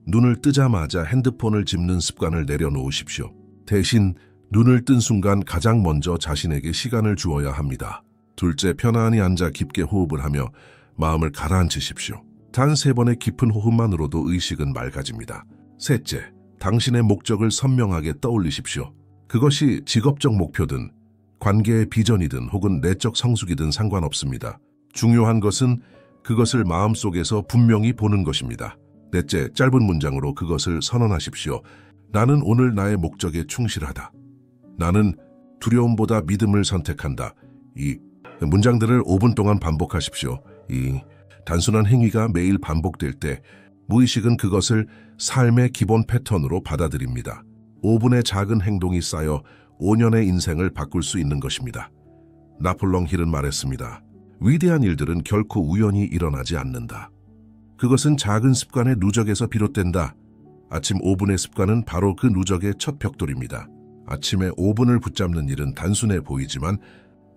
눈을 뜨자마자 핸드폰을 집는 습관을 내려놓으십시오. 대신 눈을 뜬 순간 가장 먼저 자신에게 시간을 주어야 합니다. 둘째, 편안히 앉아 깊게 호흡을 하며 마음을 가라앉히십시오. 단 3번의 깊은 호흡만으로도 의식은 맑아집니다. 셋째, 당신의 목적을 선명하게 떠올리십시오. 그것이 직업적 목표든 관계의 비전이든 혹은 내적 성숙이든 상관없습니다. 중요한 것은 그것을 마음속에서 분명히 보는 것입니다. 넷째, 짧은 문장으로 그것을 선언하십시오. 나는 오늘 나의 목적에 충실하다. 나는 두려움보다 믿음을 선택한다. 이 문장들을 5분 동안 반복하십시오. 이 단순한 행위가 매일 반복될 때 무의식은 그것을 삶의 기본 패턴으로 받아들입니다. 5분의 작은 행동이 쌓여 5년의 인생을 바꿀 수 있는 것입니다. 나폴레옹 힐은 말했습니다. 위대한 일들은 결코 우연히 일어나지 않는다. 그것은 작은 습관의 누적에서 비롯된다. 아침 5분의 습관은 바로 그 누적의 첫 벽돌입니다. 아침에 5분을 붙잡는 일은 단순해 보이지만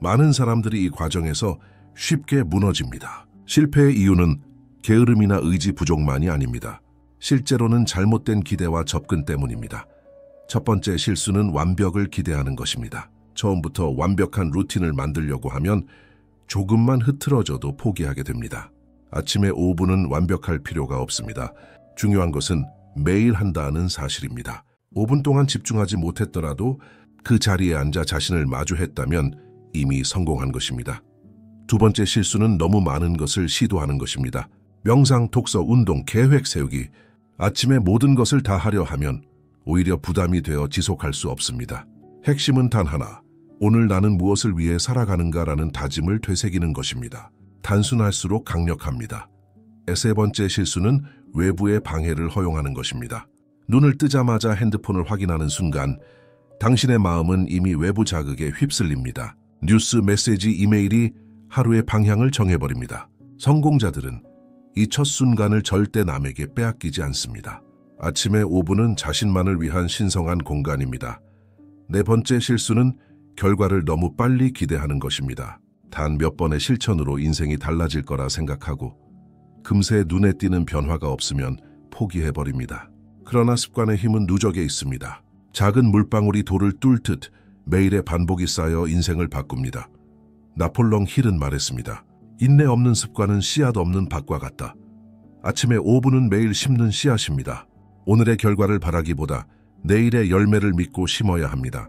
많은 사람들이 이 과정에서 쉽게 무너집니다. 실패의 이유는 게으름이나 의지 부족만이 아닙니다. 실제로는 잘못된 기대와 접근 때문입니다. 첫 번째 실수는 완벽을 기대하는 것입니다. 처음부터 완벽한 루틴을 만들려고 하면 조금만 흐트러져도 포기하게 됩니다. 아침에 5분은 완벽할 필요가 없습니다. 중요한 것은 매일 한다는 사실입니다. 5분 동안 집중하지 못했더라도 그 자리에 앉아 자신을 마주했다면 이미 성공한 것입니다. 두 번째 실수는 너무 많은 것을 시도하는 것입니다. 명상, 독서, 운동, 계획 세우기, 아침에 모든 것을 다 하려 하면 오히려 부담이 되어 지속할 수 없습니다. 핵심은 단 하나, 오늘 나는 무엇을 위해 살아가는가라는 다짐을 되새기는 것입니다. 단순할수록 강력합니다. 세 번째 실수는 외부의 방해를 허용하는 것입니다. 눈을 뜨자마자 핸드폰을 확인하는 순간 당신의 마음은 이미 외부 자극에 휩쓸립니다. 뉴스, 메시지, 이메일이 하루의 방향을 정해버립니다. 성공자들은 이 첫 순간을 절대 남에게 빼앗기지 않습니다. 아침의 5분은 자신만을 위한 신성한 공간입니다. 네 번째 실수는 결과를 너무 빨리 기대하는 것입니다. 단 몇 번의 실천으로 인생이 달라질 거라 생각하고 금세 눈에 띄는 변화가 없으면 포기해버립니다. 그러나 습관의 힘은 누적에 있습니다. 작은 물방울이 돌을 뚫듯 매일의 반복이 쌓여 인생을 바꿉니다. 나폴레옹 힐은 말했습니다. 인내 없는 습관은 씨앗 없는 밭과 같다. 아침에 5분은 매일 심는 씨앗입니다. 오늘의 결과를 바라기보다 내일의 열매를 믿고 심어야 합니다.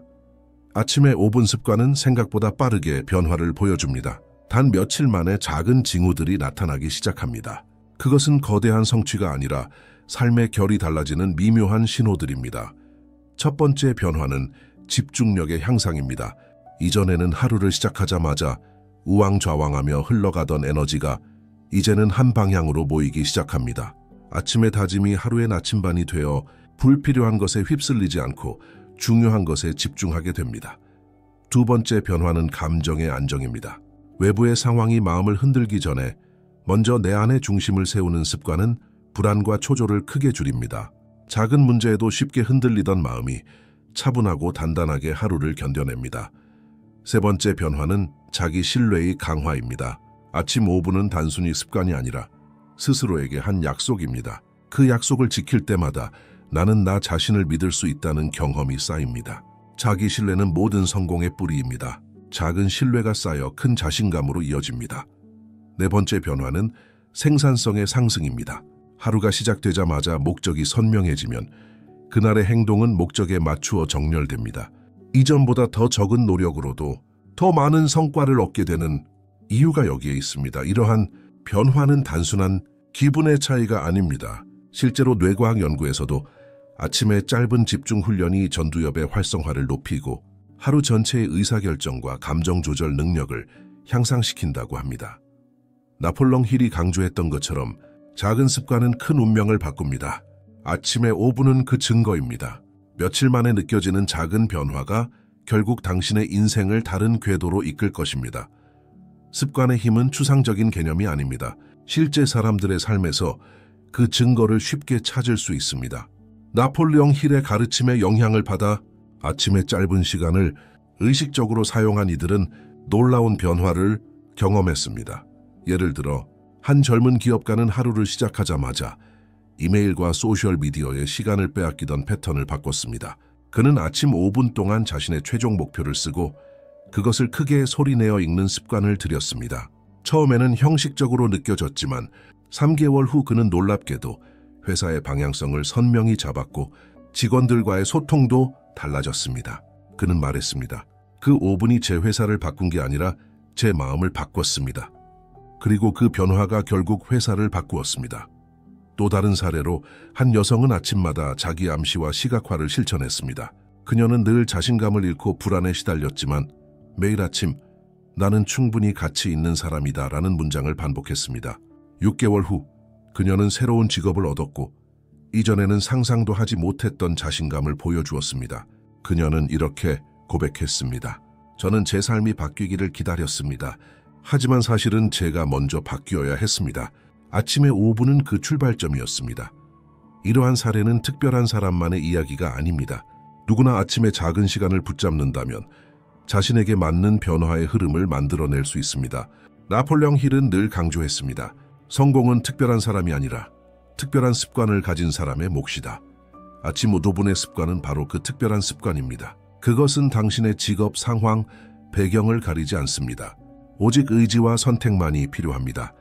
아침의 5분 습관은 생각보다 빠르게 변화를 보여줍니다. 단 며칠 만에 작은 징후들이 나타나기 시작합니다. 그것은 거대한 성취가 아니라 삶의 결이 달라지는 미묘한 신호들입니다. 첫 번째 변화는 집중력의 향상입니다. 이전에는 하루를 시작하자마자 우왕좌왕하며 흘러가던 에너지가 이제는 한 방향으로 모이기 시작합니다. 아침의 다짐이 하루의 나침반이 되어 불필요한 것에 휩쓸리지 않고 중요한 것에 집중하게 됩니다. 두 번째 변화는 감정의 안정입니다. 외부의 상황이 마음을 흔들기 전에 먼저 내 안의 중심을 세우는 습관은 불안과 초조를 크게 줄입니다. 작은 문제에도 쉽게 흔들리던 마음이 차분하고 단단하게 하루를 견뎌냅니다. 세 번째 변화는 자기 신뢰의 강화입니다. 아침 5분은 단순히 습관이 아니라 스스로에게 한 약속입니다. 그 약속을 지킬 때마다 나는 나 자신을 믿을 수 있다는 경험이 쌓입니다. 자기 신뢰는 모든 성공의 뿌리입니다. 작은 신뢰가 쌓여 큰 자신감으로 이어집니다. 네 번째 변화는 생산성의 상승입니다. 하루가 시작되자마자 목적이 선명해지면 그날의 행동은 목적에 맞추어 정렬됩니다. 이전보다 더 적은 노력으로도 더 많은 성과를 얻게 되는 이유가 여기에 있습니다. 이러한 변화는 단순한 기분의 차이가 아닙니다. 실제로 뇌과학 연구에서도 아침의 짧은 집중 훈련이 전두엽의 활성화를 높이고 하루 전체의 의사결정과 감정 조절 능력을 향상시킨다고 합니다. 나폴레옹 힐이 강조했던 것처럼 작은 습관은 큰 운명을 바꿉니다. 아침의 5분은 그 증거입니다. 며칠 만에 느껴지는 작은 변화가 결국 당신의 인생을 다른 궤도로 이끌 것입니다. 습관의 힘은 추상적인 개념이 아닙니다. 실제 사람들의 삶에서 그 증거를 쉽게 찾을 수 있습니다. 나폴레옹 힐의 가르침에 영향을 받아 아침의 짧은 시간을 의식적으로 사용한 이들은 놀라운 변화를 경험했습니다. 예를 들어 한 젊은 기업가는 하루를 시작하자마자 이메일과 소셜미디어에 시간을 빼앗기던 패턴을 바꿨습니다. 그는 아침 5분 동안 자신의 최종 목표를 쓰고 그것을 크게 소리내어 읽는 습관을 들였습니다. 처음에는 형식적으로 느껴졌지만 3개월 후 그는 놀랍게도 회사의 방향성을 선명히 잡았고 직원들과의 소통도 달라졌습니다. 그는 말했습니다. 그 5분이 제 회사를 바꾼 게 아니라 제 마음을 바꿨습니다. 그리고 그 변화가 결국 회사를 바꾸었습니다. 또 다른 사례로 한 여성은 아침마다 자기 암시와 시각화를 실천했습니다. 그녀는 늘 자신감을 잃고 불안에 시달렸지만 매일 아침 나는 충분히 가치 있는 사람이다 라는 문장을 반복했습니다. 6개월 후 그녀는 새로운 직업을 얻었고 이전에는 상상도 하지 못했던 자신감을 보여주었습니다. 그녀는 이렇게 고백했습니다. 저는 제 삶이 바뀌기를 기다렸습니다. 하지만 사실은 제가 먼저 바뀌어야 했습니다. 아침의 5분은 그 출발점이었습니다. 이러한 사례는 특별한 사람만의 이야기가 아닙니다. 누구나 아침의 작은 시간을 붙잡는다면 자신에게 맞는 변화의 흐름을 만들어낼 수 있습니다. 나폴레옹 힐은 늘 강조했습니다. 성공은 특별한 사람이 아니라 특별한 습관을 가진 사람의 몫이다. 아침 5분의 습관은 바로 그 특별한 습관입니다. 그것은 당신의 직업, 상황, 배경을 가리지 않습니다. 오직 의지와 선택만이 필요합니다.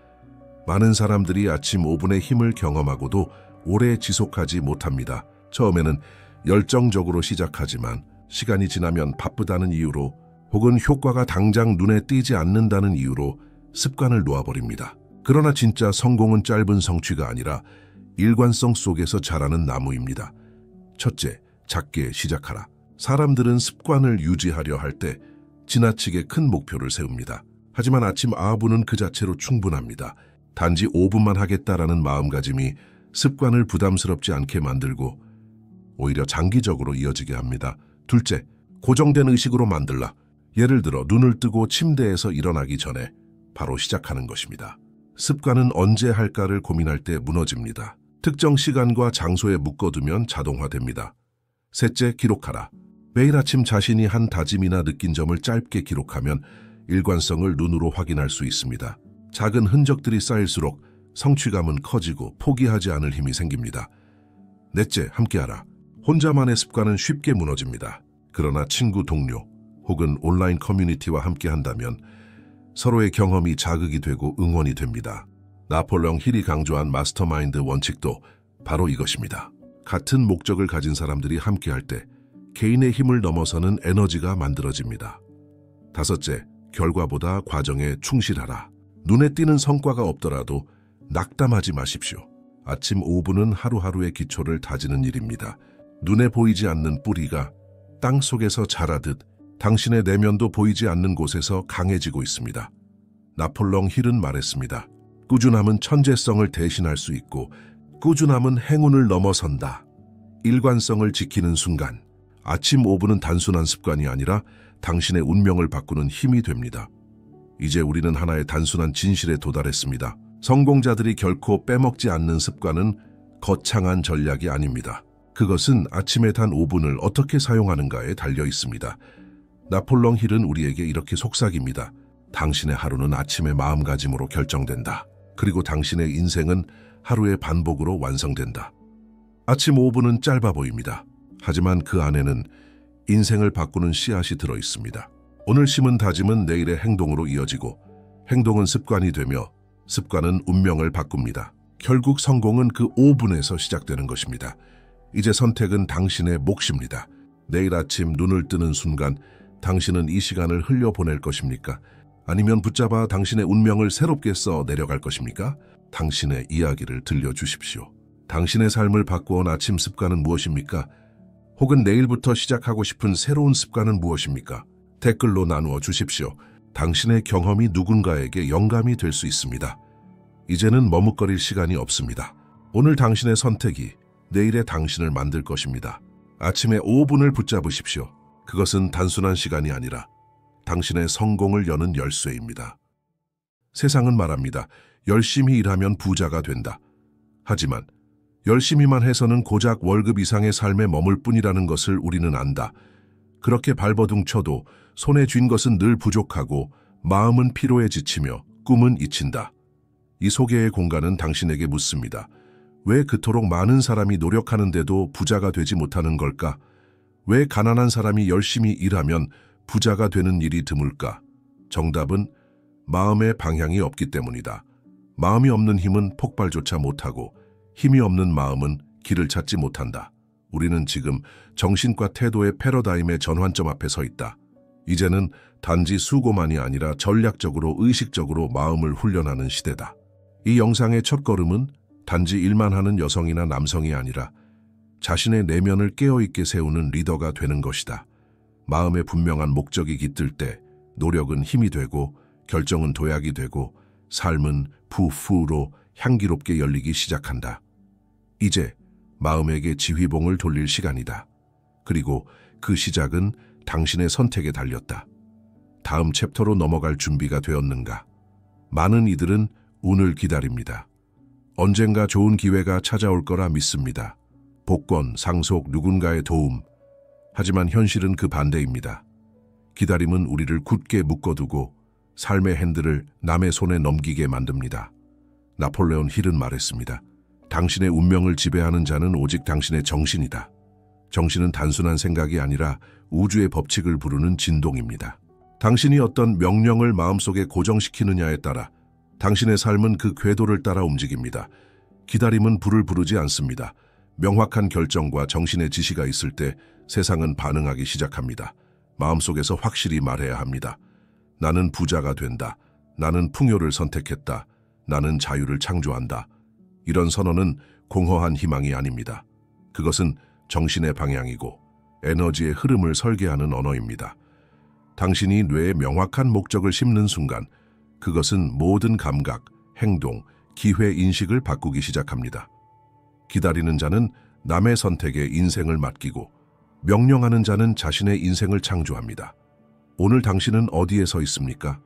많은 사람들이 아침 5분의 힘을 경험하고도 오래 지속하지 못합니다. 처음에는 열정적으로 시작하지만 시간이 지나면 바쁘다는 이유로 혹은 효과가 당장 눈에 띄지 않는다는 이유로 습관을 놓아버립니다. 그러나 진짜 성공은 짧은 성취가 아니라 일관성 속에서 자라는 나무입니다. 첫째, 작게 시작하라. 사람들은 습관을 유지하려 할 때 지나치게 큰 목표를 세웁니다. 하지만 아침 9분은 그 자체로 충분합니다. 단지 5분만 하겠다라는 마음가짐이 습관을 부담스럽지 않게 만들고 오히려 장기적으로 이어지게 합니다. 둘째, 고정된 의식으로 만들라. 예를 들어 눈을 뜨고 침대에서 일어나기 전에 바로 시작하는 것입니다. 습관은 언제 할까를 고민할 때 무너집니다. 특정 시간과 장소에 묶어두면 자동화됩니다. 셋째, 기록하라. 매일 아침 자신이 한 다짐이나 느낀 점을 짧게 기록하면 일관성을 눈으로 확인할 수 있습니다. 작은 흔적들이 쌓일수록 성취감은 커지고 포기하지 않을 힘이 생깁니다. 넷째, 함께하라. 혼자만의 습관은 쉽게 무너집니다. 그러나 친구, 동료 혹은 온라인 커뮤니티와 함께한다면 서로의 경험이 자극이 되고 응원이 됩니다. 나폴레옹 힐이 강조한 마스터마인드 원칙도 바로 이것입니다. 같은 목적을 가진 사람들이 함께할 때 개인의 힘을 넘어서는 에너지가 만들어집니다. 다섯째, 결과보다 과정에 충실하라. 눈에 띄는 성과가 없더라도 낙담하지 마십시오. 아침 5분은 하루하루의 기초를 다지는 일입니다. 눈에 보이지 않는 뿌리가 땅 속에서 자라듯 당신의 내면도 보이지 않는 곳에서 강해지고 있습니다. 나폴레옹 힐은 말했습니다. 꾸준함은 천재성을 대신할 수 있고 꾸준함은 행운을 넘어선다. 일관성을 지키는 순간 아침 5분은 단순한 습관이 아니라 당신의 운명을 바꾸는 힘이 됩니다. 이제 우리는 하나의 단순한 진실에 도달했습니다. 성공자들이 결코 빼먹지 않는 습관은 거창한 전략이 아닙니다. 그것은 아침에 단 5분을 어떻게 사용하는가에 달려 있습니다. 나폴레옹 힐은 우리에게 이렇게 속삭입니다. 당신의 하루는 아침의 마음가짐으로 결정된다. 그리고 당신의 인생은 하루의 반복으로 완성된다. 아침 5분은 짧아 보입니다. 하지만 그 안에는 인생을 바꾸는 씨앗이 들어 있습니다. 오늘 심은 다짐은 내일의 행동으로 이어지고, 행동은 습관이 되며 습관은 운명을 바꿉니다. 결국 성공은 그 5분에서 시작되는 것입니다. 이제 선택은 당신의 몫입니다. 내일 아침 눈을 뜨는 순간 당신은 이 시간을 흘려보낼 것입니까? 아니면 붙잡아 당신의 운명을 새롭게 써 내려갈 것입니까? 당신의 이야기를 들려주십시오. 당신의 삶을 바꾸어온 아침 습관은 무엇입니까? 혹은 내일부터 시작하고 싶은 새로운 습관은 무엇입니까? 댓글로 나누어 주십시오. 당신의 경험이 누군가에게 영감이 될 수 있습니다. 이제는 머뭇거릴 시간이 없습니다. 오늘 당신의 선택이 내일의 당신을 만들 것입니다. 아침에 5분을 붙잡으십시오. 그것은 단순한 시간이 아니라 당신의 성공을 여는 열쇠입니다. 세상은 말합니다. 열심히 일하면 부자가 된다. 하지만 열심히만 해서는 고작 월급 이상의 삶에 머물 뿐이라는 것을 우리는 안다. 그렇게 발버둥 쳐도 손에 쥔 것은 늘 부족하고 마음은 피로에 지치며 꿈은 잊힌다. 이 소개의 공간은 당신에게 묻습니다. 왜 그토록 많은 사람이 노력하는데도 부자가 되지 못하는 걸까? 왜 가난한 사람이 열심히 일하면 부자가 되는 일이 드물까? 정답은 마음의 방향이 없기 때문이다. 마음이 없는 힘은 폭발조차 못하고 힘이 없는 마음은 길을 찾지 못한다. 우리는 지금 정신과 태도의 패러다임의 전환점 앞에 서 있다. 이제는 단지 수고만이 아니라 전략적으로 의식적으로 마음을 훈련하는 시대다. 이 영상의 첫걸음은 단지 일만 하는 여성이나 남성이 아니라 자신의 내면을 깨어있게 세우는 리더가 되는 것이다. 마음에 분명한 목적이 깃들 때 노력은 힘이 되고 결정은 도약이 되고 삶은 푸푸로 향기롭게 열리기 시작한다. 이제 마음에게 지휘봉을 돌릴 시간이다. 그리고 그 시작은 당신의 선택에 달렸다. 다음 챕터로 넘어갈 준비가 되었는가? 많은 이들은 운을 기다립니다. 언젠가 좋은 기회가 찾아올 거라 믿습니다. 복권, 상속, 누군가의 도움. 하지만 현실은 그 반대입니다. 기다림은 우리를 굳게 묶어두고 삶의 핸들을 남의 손에 넘기게 만듭니다. 나폴레옹 힐은 말했습니다. 당신의 운명을 지배하는 자는 오직 당신의 정신이다. 정신은 단순한 생각이 아니라 우주의 법칙을 부르는 진동입니다. 당신이 어떤 명령을 마음속에 고정시키느냐에 따라 당신의 삶은 그 궤도를 따라 움직입니다. 기다림은 불을 부르지 않습니다. 명확한 결정과 정신의 지시가 있을 때 세상은 반응하기 시작합니다. 마음속에서 확실히 말해야 합니다. 나는 부자가 된다. 나는 풍요를 선택했다. 나는 자유를 창조한다. 이런 선언은 공허한 희망이 아닙니다. 그것은 정신의 방향이고 에너지의 흐름을 설계하는 언어입니다. 당신이 뇌에 명확한 목적을 심는 순간 그것은 모든 감각, 행동, 기회 인식을 바꾸기 시작합니다. 기다리는 자는 남의 선택에 인생을 맡기고 명령하는 자는 자신의 인생을 창조합니다. 오늘 당신은 어디에 서 있습니까?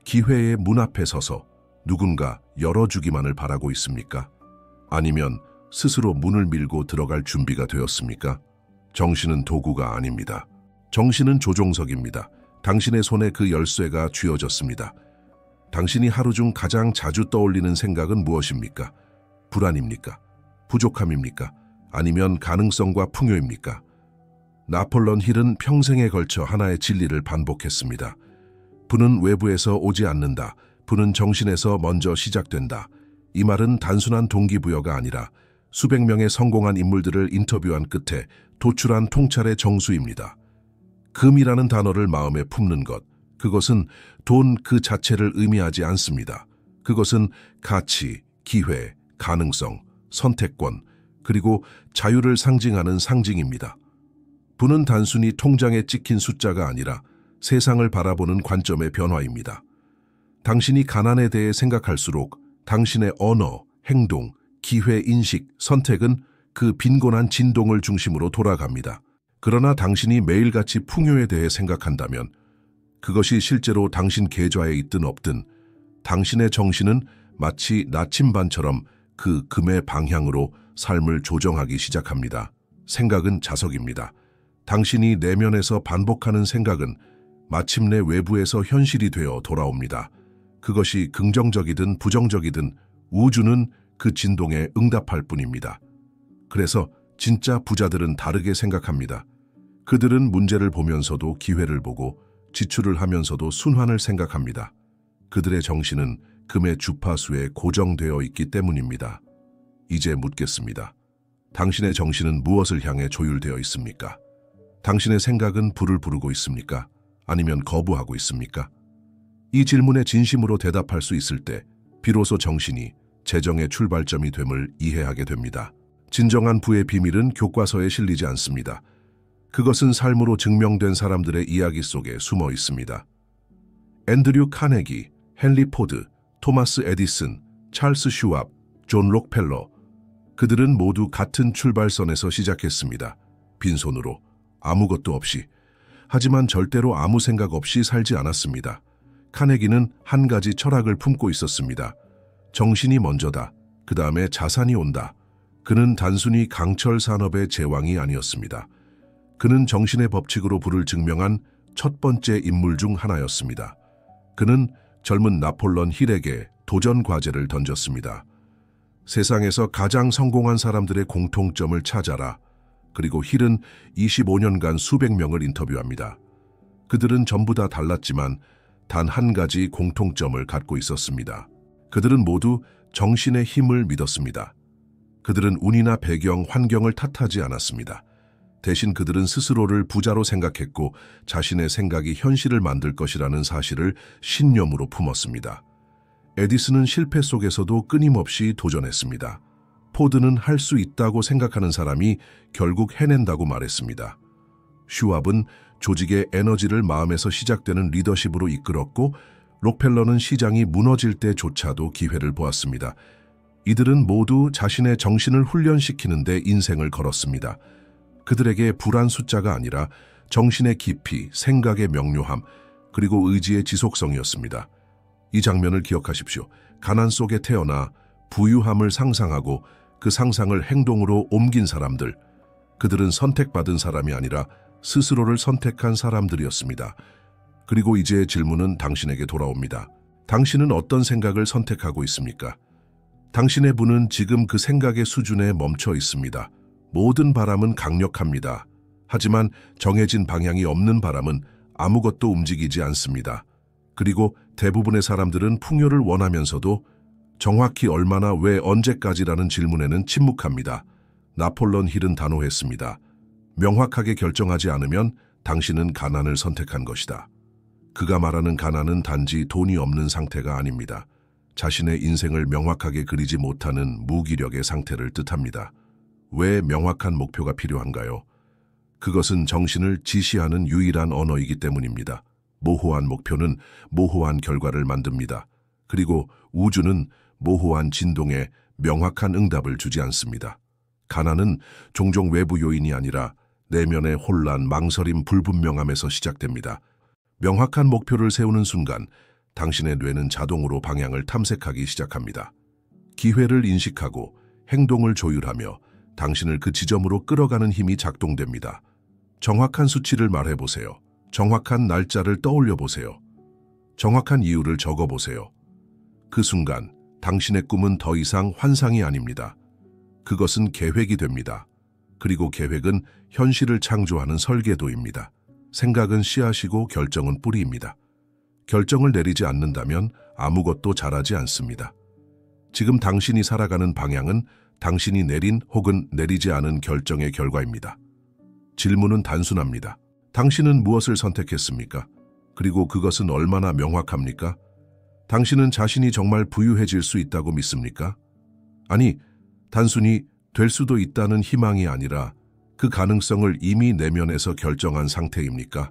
기회의 문 앞에 서서 누군가 열어주기만을 바라고 있습니까? 아니면 스스로 문을 밀고 들어갈 준비가 되었습니까? 정신은 도구가 아닙니다. 정신은 조종석입니다. 당신의 손에 그 열쇠가 쥐어졌습니다. 당신이 하루 중 가장 자주 떠올리는 생각은 무엇입니까? 불안입니까? 부족함입니까? 아니면 가능성과 풍요입니까? 나폴레옹 힐은 평생에 걸쳐 하나의 진리를 반복했습니다. 부는 외부에서 오지 않는다. 부는 정신에서 먼저 시작된다. 이 말은 단순한 동기부여가 아니라 수백 명의 성공한 인물들을 인터뷰한 끝에 도출한 통찰의 정수입니다. 금이라는 단어를 마음에 품는 것, 그것은 돈 그 자체를 의미하지 않습니다. 그것은 가치, 기회, 가능성, 선택권, 그리고 자유를 상징하는 상징입니다. 부는 단순히 통장에 찍힌 숫자가 아니라 세상을 바라보는 관점의 변화입니다. 당신이 가난에 대해 생각할수록 당신의 언어, 행동, 기회, 인식, 선택은 그 빈곤한 진동을 중심으로 돌아갑니다. 그러나 당신이 매일같이 풍요에 대해 생각한다면 그것이 실제로 당신 계좌에 있든 없든 당신의 정신은 마치 나침반처럼 그 금의 방향으로 삶을 조정하기 시작합니다. 생각은 자석입니다. 당신이 내면에서 반복하는 생각은 마침내 외부에서 현실이 되어 돌아옵니다. 그것이 긍정적이든 부정적이든 우주는 그 진동에 응답할 뿐입니다. 그래서 진짜 부자들은 다르게 생각합니다. 그들은 문제를 보면서도 기회를 보고 지출을 하면서도 순환을 생각합니다. 그들의 정신은 금의 주파수에 고정되어 있기 때문입니다. 이제 묻겠습니다. 당신의 정신은 무엇을 향해 조율되어 있습니까? 당신의 생각은 불을 부르고 있습니까? 아니면 거부하고 있습니까? 이 질문에 진심으로 대답할 수 있을 때 비로소 정신이 재정의 출발점이 됨을 이해하게 됩니다. 진정한 부의 비밀은 교과서에 실리지 않습니다. 그것은 삶으로 증명된 사람들의 이야기 속에 숨어 있습니다. 앤드류 카네기, 헨리 포드, 토마스 에디슨, 찰스 슈왑, 존 록펠러, 그들은 모두 같은 출발선에서 시작했습니다. 빈손으로, 아무것도 없이. 하지만 절대로 아무 생각 없이 살지 않았습니다. 카네기는 한 가지 철학을 품고 있었습니다. 정신이 먼저다. 그 다음에 자산이 온다. 그는 단순히 강철 산업의 제왕이 아니었습니다. 그는 정신의 법칙으로 부를 증명한 첫 번째 인물 중 하나였습니다. 그는 젊은 나폴론 힐에게 도전 과제를 던졌습니다. 세상에서 가장 성공한 사람들의 공통점을 찾아라. 그리고 힐은 25년간 수백 명을 인터뷰합니다. 그들은 전부 다 달랐지만 단 한 가지 공통점을 갖고 있었습니다. 그들은 모두 정신의 힘을 믿었습니다. 그들은 운이나 배경, 환경을 탓하지 않았습니다. 대신 그들은 스스로를 부자로 생각했고 자신의 생각이 현실을 만들 것이라는 사실을 신념으로 품었습니다. 에디슨은 실패 속에서도 끊임없이 도전했습니다. 포드는 할 수 있다고 생각하는 사람이 결국 해낸다고 말했습니다. 슈왑은 조직의 에너지를 마음에서 시작되는 리더십으로 이끌었고 록펠러는 시장이 무너질 때조차도 기회를 보았습니다. 이들은 모두 자신의 정신을 훈련시키는 데 인생을 걸었습니다. 그들에게 불안 숫자가 아니라 정신의 깊이, 생각의 명료함, 그리고 의지의 지속성이었습니다. 이 장면을 기억하십시오. 가난 속에 태어나 부유함을 상상하고 그 상상을 행동으로 옮긴 사람들. 그들은 선택받은 사람이 아니라 스스로를 선택한 사람들이었습니다. 그리고 이제 질문은 당신에게 돌아옵니다. 당신은 어떤 생각을 선택하고 있습니까? 당신의 부는 지금 그 생각의 수준에 멈춰 있습니다. 모든 바람은 강력합니다. 하지만 정해진 방향이 없는 바람은 아무것도 움직이지 않습니다. 그리고 대부분의 사람들은 풍요를 원하면서도 정확히 얼마나, 왜, 언제까지라는 질문에는 침묵합니다. 나폴론 힐은 단호했습니다. 명확하게 결정하지 않으면 당신은 가난을 선택한 것이다. 그가 말하는 가난은 단지 돈이 없는 상태가 아닙니다. 자신의 인생을 명확하게 그리지 못하는 무기력의 상태를 뜻합니다. 왜 명확한 목표가 필요한가요? 그것은 정신을 지시하는 유일한 언어이기 때문입니다. 모호한 목표는 모호한 결과를 만듭니다. 그리고 우주는 모호한 진동에 명확한 응답을 주지 않습니다. 가난은 종종 외부 요인이 아니라 내면의 혼란, 망설임, 불분명함에서 시작됩니다. 명확한 목표를 세우는 순간 당신의 뇌는 자동으로 방향을 탐색하기 시작합니다. 기회를 인식하고 행동을 조율하며 당신을 그 지점으로 끌어가는 힘이 작동됩니다. 정확한 수치를 말해보세요. 정확한 날짜를 떠올려보세요. 정확한 이유를 적어보세요. 그 순간 당신의 꿈은 더 이상 환상이 아닙니다. 그것은 계획이 됩니다. 그리고 계획은 현실을 창조하는 설계도입니다. 생각은 씨앗이고 결정은 뿌리입니다. 결정을 내리지 않는다면 아무것도 자라지 않습니다. 지금 당신이 살아가는 방향은 당신이 내린 혹은 내리지 않은 결정의 결과입니다. 질문은 단순합니다. 당신은 무엇을 선택했습니까? 그리고 그것은 얼마나 명확합니까? 당신은 자신이 정말 부유해질 수 있다고 믿습니까? 아니, 단순히 될 수도 있다는 희망이 아니라 그 가능성을 이미 내면에서 결정한 상태입니까?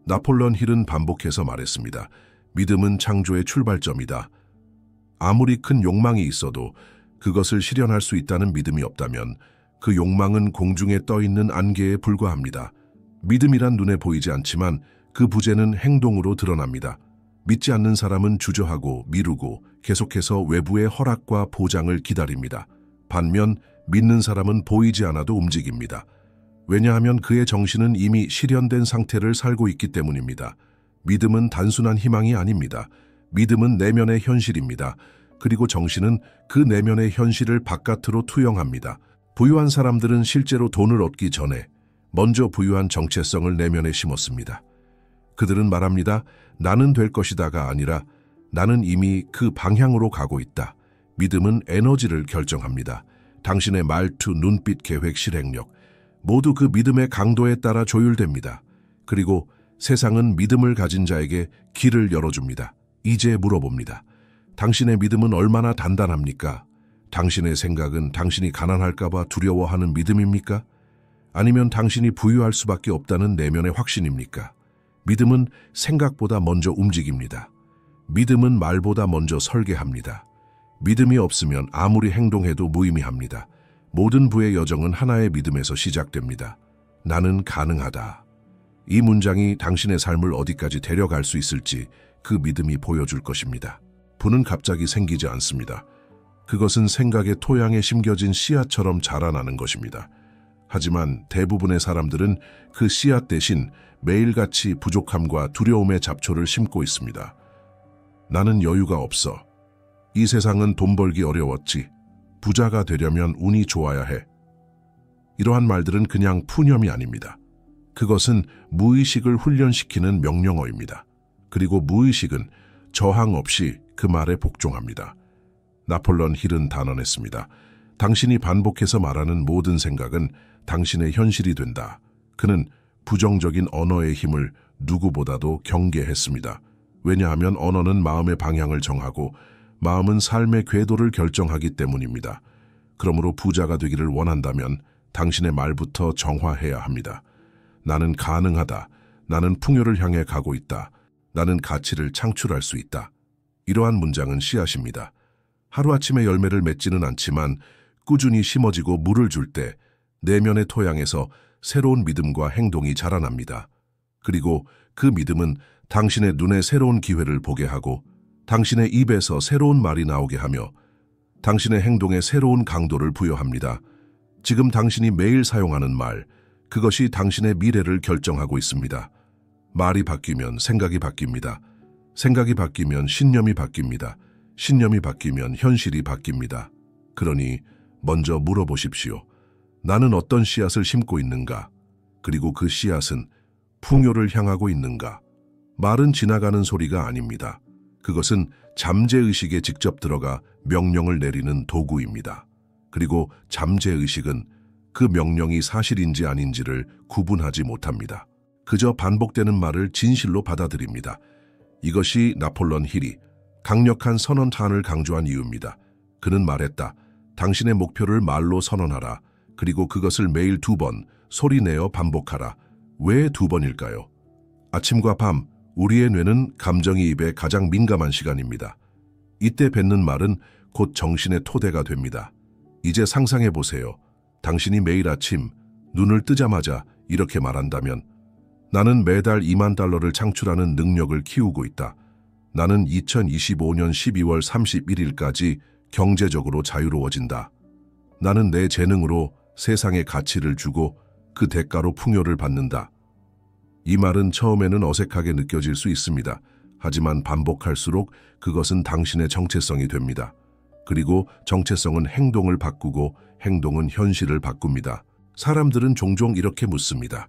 나폴론 힐은 반복해서 말했습니다. 믿음은 창조의 출발점이다. 아무리 큰 욕망이 있어도 그것을 실현할 수 있다는 믿음이 없다면 그 욕망은 공중에 떠있는 안개에 불과합니다. 믿음이란 눈에 보이지 않지만 그 부재는 행동으로 드러납니다. 믿지 않는 사람은 주저하고 미루고 계속해서 외부의 허락과 보장을 기다립니다. 반면 믿는 사람은 보이지 않아도 움직입니다. 왜냐하면 그의 정신은 이미 실현된 상태를 살고 있기 때문입니다. 믿음은 단순한 희망이 아닙니다. 믿음은 내면의 현실입니다. 그리고 정신은 그 내면의 현실을 바깥으로 투영합니다. 부유한 사람들은 실제로 돈을 얻기 전에 먼저 부유한 정체성을 내면에 심었습니다. 그들은 말합니다. 나는 될 것이다가 아니라 나는 이미 그 방향으로 가고 있다. 믿음은 에너지를 결정합니다. 당신의 말투, 눈빛, 계획, 실행력 모두 그 믿음의 강도에 따라 조율됩니다. 그리고 세상은 믿음을 가진 자에게 길을 열어줍니다. 이제 물어봅니다. 당신의 믿음은 얼마나 단단합니까? 당신의 생각은 당신이 가난할까 봐 두려워하는 믿음입니까? 아니면 당신이 부유할 수밖에 없다는 내면의 확신입니까? 믿음은 생각보다 먼저 움직입니다. 믿음은 말보다 먼저 설계합니다. 믿음이 없으면 아무리 행동해도 무의미합니다. 모든 부의 여정은 하나의 믿음에서 시작됩니다. 나는 가능하다. 이 문장이 당신의 삶을 어디까지 데려갈 수 있을지 그 믿음이 보여줄 것입니다. 부는 갑자기 생기지 않습니다. 그것은 생각의 토양에 심겨진 씨앗처럼 자라나는 것입니다. 하지만 대부분의 사람들은 그 씨앗 대신 매일같이 부족함과 두려움의 잡초를 심고 있습니다. 나는 여유가 없어. 이 세상은 돈 벌기 어려웠지. 부자가 되려면 운이 좋아야 해. 이러한 말들은 그냥 푸념이 아닙니다. 그것은 무의식을 훈련시키는 명령어입니다. 그리고 무의식은 저항 없이 그 말에 복종합니다. 나폴레옹 힐은 단언했습니다. 당신이 반복해서 말하는 모든 생각은 당신의 현실이 된다. 그는 부정적인 언어의 힘을 누구보다도 경계했습니다. 왜냐하면 언어는 마음의 방향을 정하고 마음은 삶의 궤도를 결정하기 때문입니다. 그러므로 부자가 되기를 원한다면 당신의 말부터 정화해야 합니다. 나는 가능하다. 나는 풍요를 향해 가고 있다. 나는 가치를 창출할 수 있다. 이러한 문장은 씨앗입니다. 하루아침에 열매를 맺지는 않지만 꾸준히 심어지고 물을 줄 때 내면의 토양에서 새로운 믿음과 행동이 자라납니다. 그리고 그 믿음은 당신의 눈에 새로운 기회를 보게 하고 당신의 입에서 새로운 말이 나오게 하며 당신의 행동에 새로운 강도를 부여합니다. 지금 당신이 매일 사용하는 말, 그것이 당신의 미래를 결정하고 있습니다. 말이 바뀌면 생각이 바뀝니다. 생각이 바뀌면 신념이 바뀝니다. 신념이 바뀌면 현실이 바뀝니다. 그러니 먼저 물어보십시오. 나는 어떤 씨앗을 심고 있는가? 그리고 그 씨앗은 풍요를 향하고 있는가? 말은 지나가는 소리가 아닙니다. 그것은 잠재의식에 직접 들어가 명령을 내리는 도구입니다. 그리고 잠재의식은 그 명령이 사실인지 아닌지를 구분하지 못합니다. 그저 반복되는 말을 진실로 받아들입니다. 이것이 나폴레옹 힐이 강력한 선언탄을 강조한 이유입니다. 그는 말했다. 당신의 목표를 말로 선언하라. 그리고 그것을 매일 2번 소리내어 반복하라. 왜 2번일까요? 아침과 밤, 우리의 뇌는 감정이입에 가장 민감한 시간입니다. 이때 뱉는 말은 곧 정신의 토대가 됩니다. 이제 상상해 보세요. 당신이 매일 아침 눈을 뜨자마자 이렇게 말한다면 나는 매달 2만 달러를 창출하는 능력을 키우고 있다. 나는 2025년 12월 31일까지 경제적으로 자유로워진다. 나는 내 재능으로 세상에 가치를 주고 그 대가로 풍요를 받는다. 이 말은 처음에는 어색하게 느껴질 수 있습니다. 하지만 반복할수록 그것은 당신의 정체성이 됩니다. 그리고 정체성은 행동을 바꾸고 행동은 현실을 바꿉니다. 사람들은 종종 이렇게 묻습니다.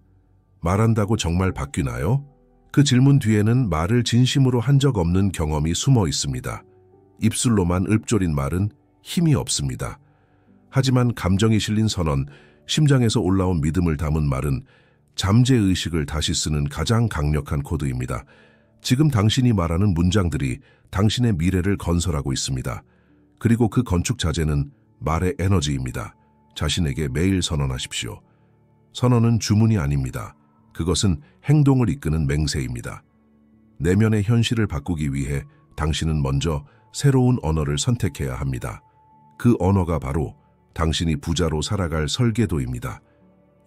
말한다고 정말 바뀌나요? 그 질문 뒤에는 말을 진심으로 한 적 없는 경험이 숨어 있습니다. 입술로만 읊조린 말은 힘이 없습니다. 하지만 감정이 실린 선언, 심장에서 올라온 믿음을 담은 말은 잠재의식을 다시 쓰는 가장 강력한 코드입니다. 지금 당신이 말하는 문장들이 당신의 미래를 건설하고 있습니다. 그리고 그 건축 자재는 말의 에너지입니다. 자신에게 매일 선언하십시오. 선언은 주문이 아닙니다. 그것은 행동을 이끄는 맹세입니다. 내면의 현실을 바꾸기 위해 당신은 먼저 새로운 언어를 선택해야 합니다. 그 언어가 바로 당신이 부자로 살아갈 설계도입니다.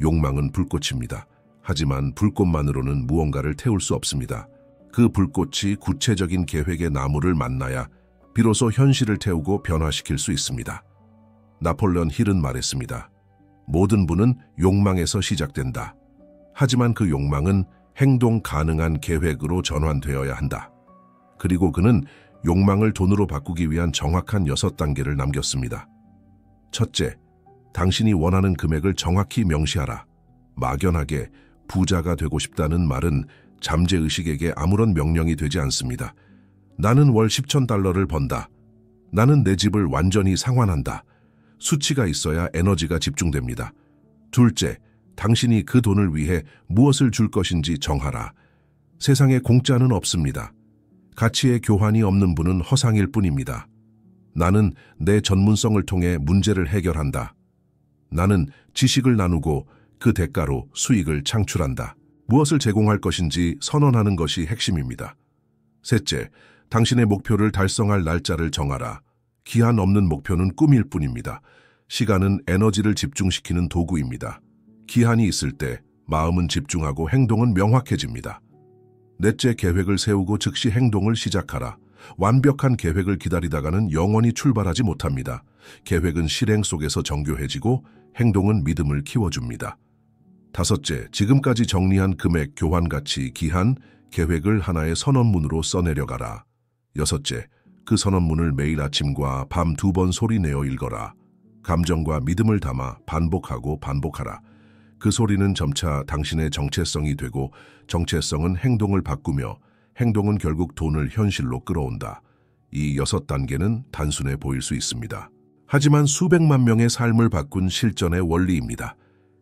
욕망은 불꽃입니다. 하지만 불꽃만으로는 무언가를 태울 수 없습니다. 그 불꽃이 구체적인 계획의 나무를 만나야 비로소 현실을 태우고 변화시킬 수 있습니다. 나폴레옹 힐은 말했습니다. 모든 부는 욕망에서 시작된다. 하지만 그 욕망은 행동 가능한 계획으로 전환되어야 한다. 그리고 그는 욕망을 돈으로 바꾸기 위한 정확한 6단계를 남겼습니다. 첫째, 당신이 원하는 금액을 정확히 명시하라. 막연하게 부자가 되고 싶다는 말은 잠재의식에게 아무런 명령이 되지 않습니다. 나는 월 10,000달러를 번다. 나는 내 집을 완전히 상환한다. 수치가 있어야 에너지가 집중됩니다. 둘째, 당신이 그 돈을 위해 무엇을 줄 것인지 정하라. 세상에 공짜는 없습니다. 가치의 교환이 없는 분은 허상일 뿐입니다. 나는 내 전문성을 통해 문제를 해결한다. 나는 지식을 나누고 그 대가로 수익을 창출한다. 무엇을 제공할 것인지 선언하는 것이 핵심입니다. 셋째, 당신의 목표를 달성할 날짜를 정하라. 기한 없는 목표는 꿈일 뿐입니다. 시간은 에너지를 집중시키는 도구입니다. 기한이 있을 때 마음은 집중하고 행동은 명확해집니다. 넷째, 계획을 세우고 즉시 행동을 시작하라. 완벽한 계획을 기다리다가는 영원히 출발하지 못합니다. 계획은 실행 속에서 정교해지고 행동은 믿음을 키워줍니다. 다섯째, 지금까지 정리한 금액, 교환 가치, 기한, 계획을 하나의 선언문으로 써내려가라. 여섯째, 그 선언문을 매일 아침과 밤 2번 소리내어 읽어라. 감정과 믿음을 담아 반복하고 반복하라. 그 소리는 점차 당신의 정체성이 되고 정체성은 행동을 바꾸며 행동은 결국 돈을 현실로 끌어온다. 이 6단계는 단순해 보일 수 있습니다. 하지만 수백만 명의 삶을 바꾼 실전의 원리입니다.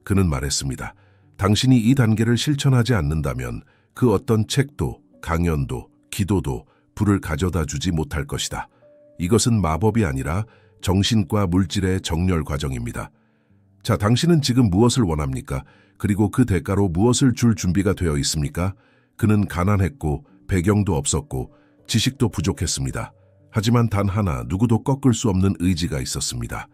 그는 말했습니다. 당신이 이 단계를 실천하지 않는다면 그 어떤 책도, 강연도, 기도도 불을 가져다 주지 못할 것이다. 이것은 마법이 아니라 정신과 물질의 정렬 과정입니다. 자, 당신은 지금 무엇을 원합니까? 그리고 그 대가로 무엇을 줄 준비가 되어 있습니까? 그는 가난했고 배경도 없었고 지식도 부족했습니다. 하지만 단 하나, 누구도 꺾을 수 없는 의지가 있었습니다.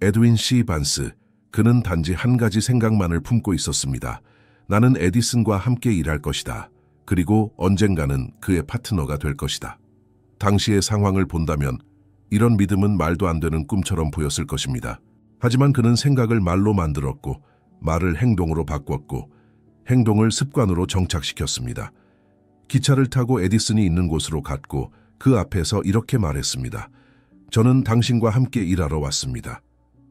에드윈 C. 반스, 그는 단지 한 가지 생각만을 품고 있었습니다. 나는 에디슨과 함께 일할 것이다. 그리고 언젠가는 그의 파트너가 될 것이다. 당시의 상황을 본다면 이런 믿음은 말도 안 되는 꿈처럼 보였을 것입니다. 하지만 그는 생각을 말로 만들었고 말을 행동으로 바꿨고 행동을 습관으로 정착시켰습니다. 기차를 타고 에디슨이 있는 곳으로 갔고 그 앞에서 이렇게 말했습니다. 저는 당신과 함께 일하러 왔습니다.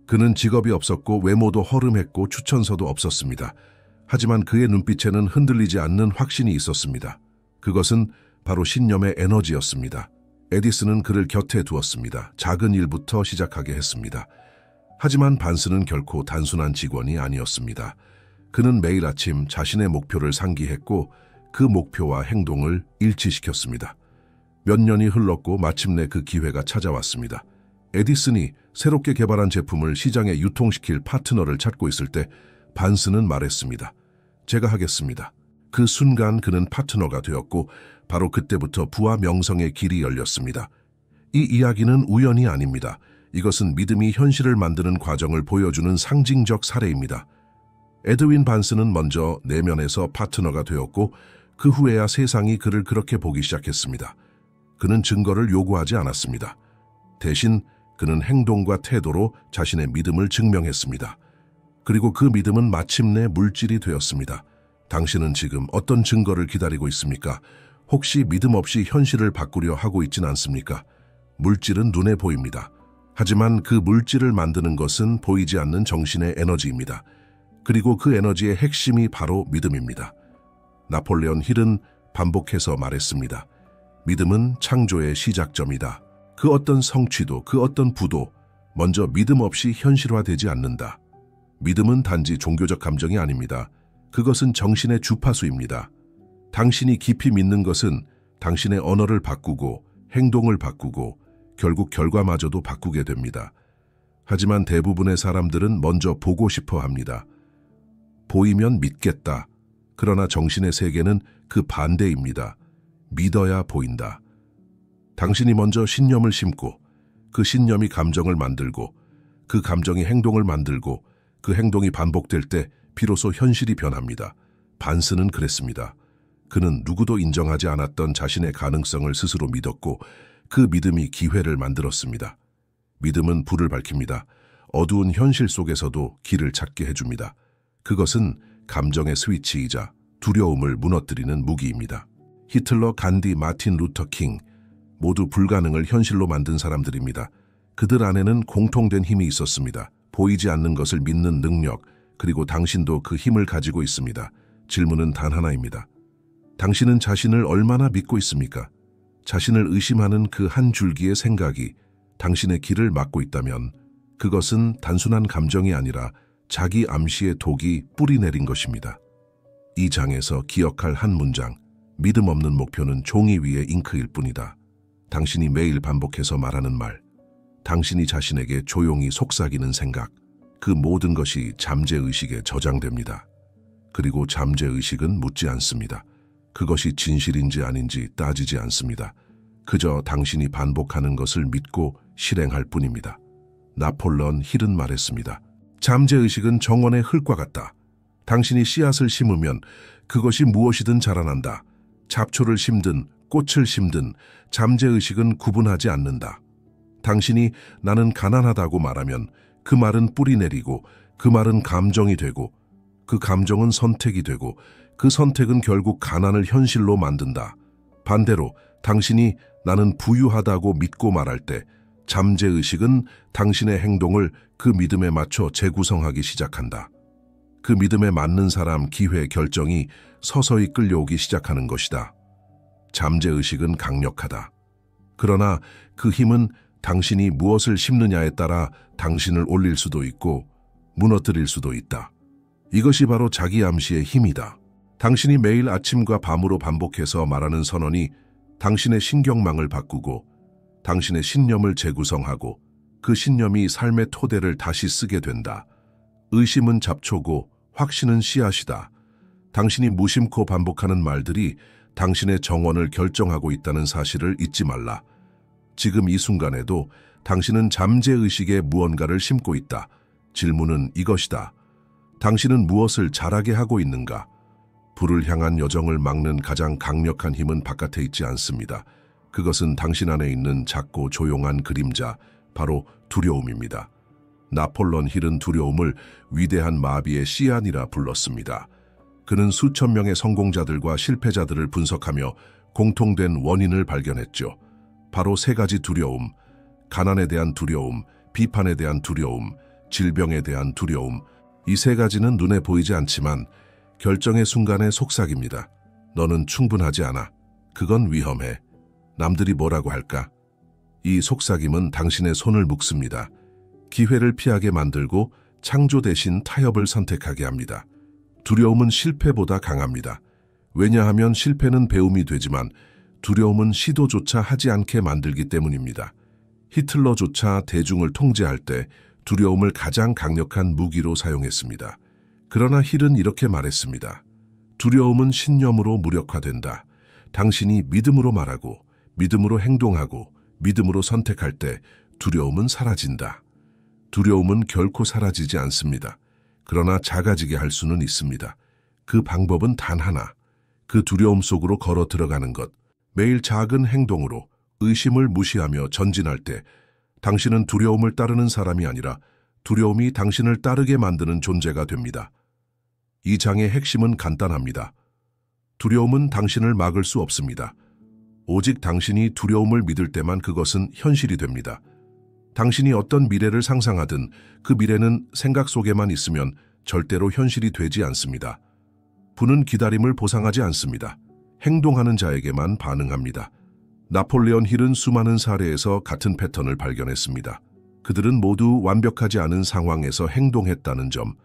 그는 직업이 없었고 외모도 허름했고 추천서도 없었습니다. 하지만 그의 눈빛에는 흔들리지 않는 확신이 있었습니다. 그것은 바로 신념의 에너지였습니다. 에디슨은 그를 곁에 두었습니다. 작은 일부터 시작하게 했습니다. 하지만 반스는 결코 단순한 직원이 아니었습니다. 그는 매일 아침 자신의 목표를 상기했고 그 목표와 행동을 일치시켰습니다. 몇 년이 흘렀고 마침내 그 기회가 찾아왔습니다. 에디슨이 새롭게 개발한 제품을 시장에 유통시킬 파트너를 찾고 있을 때 반스는 말했습니다. 제가 하겠습니다. 그 순간 그는 파트너가 되었고 바로 그때부터 부와 명성의 길이 열렸습니다. 이 이야기는 우연이 아닙니다. 이것은 믿음이 현실을 만드는 과정을 보여주는 상징적 사례입니다. 에드윈 반스는 먼저 내면에서 파트너가 되었고 그 후에야 세상이 그를 그렇게 보기 시작했습니다. 그는 증거를 요구하지 않았습니다. 대신 그는 행동과 태도로 자신의 믿음을 증명했습니다. 그리고 그 믿음은 마침내 물질이 되었습니다. 당신은 지금 어떤 증거를 기다리고 있습니까? 혹시 믿음 없이 현실을 바꾸려 하고 있진 않습니까? 물질은 눈에 보입니다. 하지만 그 물질을 만드는 것은 보이지 않는 정신의 에너지입니다. 그리고 그 에너지의 핵심이 바로 믿음입니다. 나폴레온 힐은 반복해서 말했습니다. 믿음은 창조의 시작점이다. 그 어떤 성취도, 그 어떤 부도 먼저 믿음 없이 현실화되지 않는다. 믿음은 단지 종교적 감정이 아닙니다. 그것은 정신의 주파수입니다. 당신이 깊이 믿는 것은 당신의 언어를 바꾸고 행동을 바꾸고 결국 결과마저도 바꾸게 됩니다. 하지만 대부분의 사람들은 먼저 보고 싶어 합니다. 보이면 믿겠다. 그러나 정신의 세계는 그 반대입니다. 믿어야 보인다. 당신이 먼저 신념을 심고 그 신념이 감정을 만들고 그 감정이 행동을 만들고 그 행동이 반복될 때 비로소 현실이 변합니다. 반스는 그랬습니다. 그는 누구도 인정하지 않았던 자신의 가능성을 스스로 믿었고 그 믿음이 기회를 만들었습니다. 믿음은 불을 밝힙니다. 어두운 현실 속에서도 길을 찾게 해줍니다. 그것은 감정의 스위치이자 두려움을 무너뜨리는 무기입니다. 히틀러, 간디, 마틴 루터 킹 모두 불가능을 현실로 만든 사람들입니다. 그들 안에는 공통된 힘이 있었습니다. 보이지 않는 것을 믿는 능력, 그리고 당신도 그 힘을 가지고 있습니다. 질문은 단 하나입니다. 당신은 자신을 얼마나 믿고 있습니까? 자신을 의심하는 그 한 줄기의 생각이 당신의 길을 막고 있다면 그것은 단순한 감정이 아니라 자기 암시의 독이 뿌리 내린 것입니다. 이 장에서 기억할 한 문장, 믿음 없는 목표는 종이 위의 잉크일 뿐이다. 당신이 매일 반복해서 말하는 말, 당신이 자신에게 조용히 속삭이는 생각, 그 모든 것이 잠재의식에 저장됩니다. 그리고 잠재의식은 묻지 않습니다. 그것이 진실인지 아닌지 따지지 않습니다. 그저 당신이 반복하는 것을 믿고 실행할 뿐입니다. 나폴레온 힐은 말했습니다. 잠재의식은 정원의 흙과 같다. 당신이 씨앗을 심으면 그것이 무엇이든 자라난다. 잡초를 심든 꽃을 심든 잠재의식은 구분하지 않는다. 당신이 나는 가난하다고 말하면 그 말은 뿌리 내리고 그 말은 감정이 되고 그 감정은 선택이 되고 그 선택은 결국 가난을 현실로 만든다. 반대로 당신이 나는 부유하다고 믿고 말할 때 잠재의식은 당신의 행동을 그 믿음에 맞춰 재구성하기 시작한다. 그 믿음에 맞는 사람, 기회, 결정이 서서히 끌려오기 시작하는 것이다. 잠재의식은 강력하다. 그러나 그 힘은 당신이 무엇을 심느냐에 따라 당신을 올릴 수도 있고 무너뜨릴 수도 있다. 이것이 바로 자기 암시의 힘이다. 당신이 매일 아침과 밤으로 반복해서 말하는 선언이 당신의 신경망을 바꾸고 당신의 신념을 재구성하고 그 신념이 삶의 토대를 다시 쓰게 된다. 의심은 잡초고 확신은 씨앗이다. 당신이 무심코 반복하는 말들이 당신의 정원을 결정하고 있다는 사실을 잊지 말라. 지금 이 순간에도 당신은 잠재의식에 무언가를 심고 있다. 질문은 이것이다. 당신은 무엇을 잘하게 하고 있는가? 불을 향한 여정을 막는 가장 강력한 힘은 바깥에 있지 않습니다. 그것은 당신 안에 있는 작고 조용한 그림자, 바로 두려움입니다. 나폴레온 힐은 두려움을 위대한 마비의 씨앗이라 불렀습니다. 그는 수천 명의 성공자들과 실패자들을 분석하며 공통된 원인을 발견했죠. 바로 세 가지 두려움, 가난에 대한 두려움, 비판에 대한 두려움, 질병에 대한 두려움. 이 세 가지는 눈에 보이지 않지만 결정의 순간의 속삭입니다. 너는 충분하지 않아. 그건 위험해. 남들이 뭐라고 할까? 이 속삭임은 당신의 손을 묶습니다. 기회를 피하게 만들고 창조 대신 타협을 선택하게 합니다. 두려움은 실패보다 강합니다. 왜냐하면 실패는 배움이 되지만 두려움은 시도조차 하지 않게 만들기 때문입니다. 히틀러조차 대중을 통제할 때 두려움을 가장 강력한 무기로 사용했습니다. 그러나 힐은 이렇게 말했습니다. 두려움은 신념으로 무력화된다. 당신이 믿음으로 말하고 믿음으로 행동하고 믿음으로 선택할 때 두려움은 사라진다. 두려움은 결코 사라지지 않습니다. 그러나 작아지게 할 수는 있습니다. 그 방법은 단 하나. 그 두려움 속으로 걸어 들어가는 것. 매일 작은 행동으로 의심을 무시하며 전진할 때 당신은 두려움을 따르는 사람이 아니라 두려움이 당신을 따르게 만드는 존재가 됩니다. 이 장의 핵심은 간단합니다. 두려움은 당신을 막을 수 없습니다. 오직 당신이 두려움을 믿을 때만 그것은 현실이 됩니다. 당신이 어떤 미래를 상상하든 그 미래는 생각 속에만 있으면 절대로 현실이 되지 않습니다. 부는 기다림을 보상하지 않습니다. 행동하는 자에게만 반응합니다. 나폴레온 힐은 수많은 사례에서 같은 패턴을 발견했습니다. 그들은 모두 완벽하지 않은 상황에서 행동했다는 점,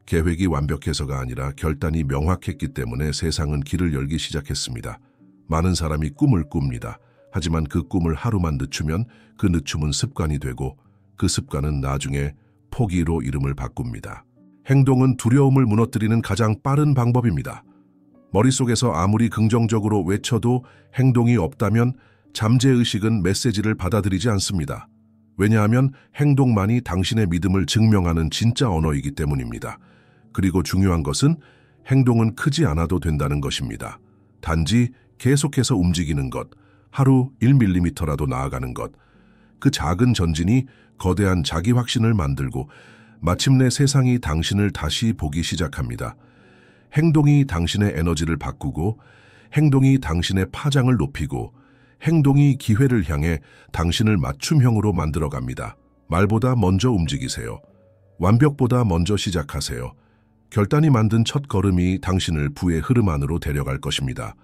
계획이 완벽해서가 아니라 결단이 명확했기 때문에 세상은 길을 열기 시작했습니다. 많은 사람이 꿈을 꿉니다. 하지만 그 꿈을 하루만 늦추면 그 늦춤은 습관이 되고 그 습관은 나중에 포기로 이름을 바꿉니다. 행동은 두려움을 무너뜨리는 가장 빠른 방법입니다. 머릿속에서 아무리 긍정적으로 외쳐도 행동이 없다면 잠재의식은 메시지를 받아들이지 않습니다. 왜냐하면 행동만이 당신의 믿음을 증명하는 진짜 언어이기 때문입니다. 그리고 중요한 것은 행동은 크지 않아도 된다는 것입니다. 단지 계속해서 움직이는 것, 하루 1mm라도 나아가는 것, 그 작은 전진이 거대한 자기 확신을 만들고 마침내 세상이 당신을 다시 보기 시작합니다. 행동이 당신의 에너지를 바꾸고 행동이 당신의 파장을 높이고 행동이 기회를 향해 당신을 맞춤형으로 만들어갑니다. 말보다 먼저 움직이세요. 완벽보다 먼저 시작하세요. 결단이 만든 첫 걸음이 당신을 부의 흐름 안으로 데려갈 것입니다.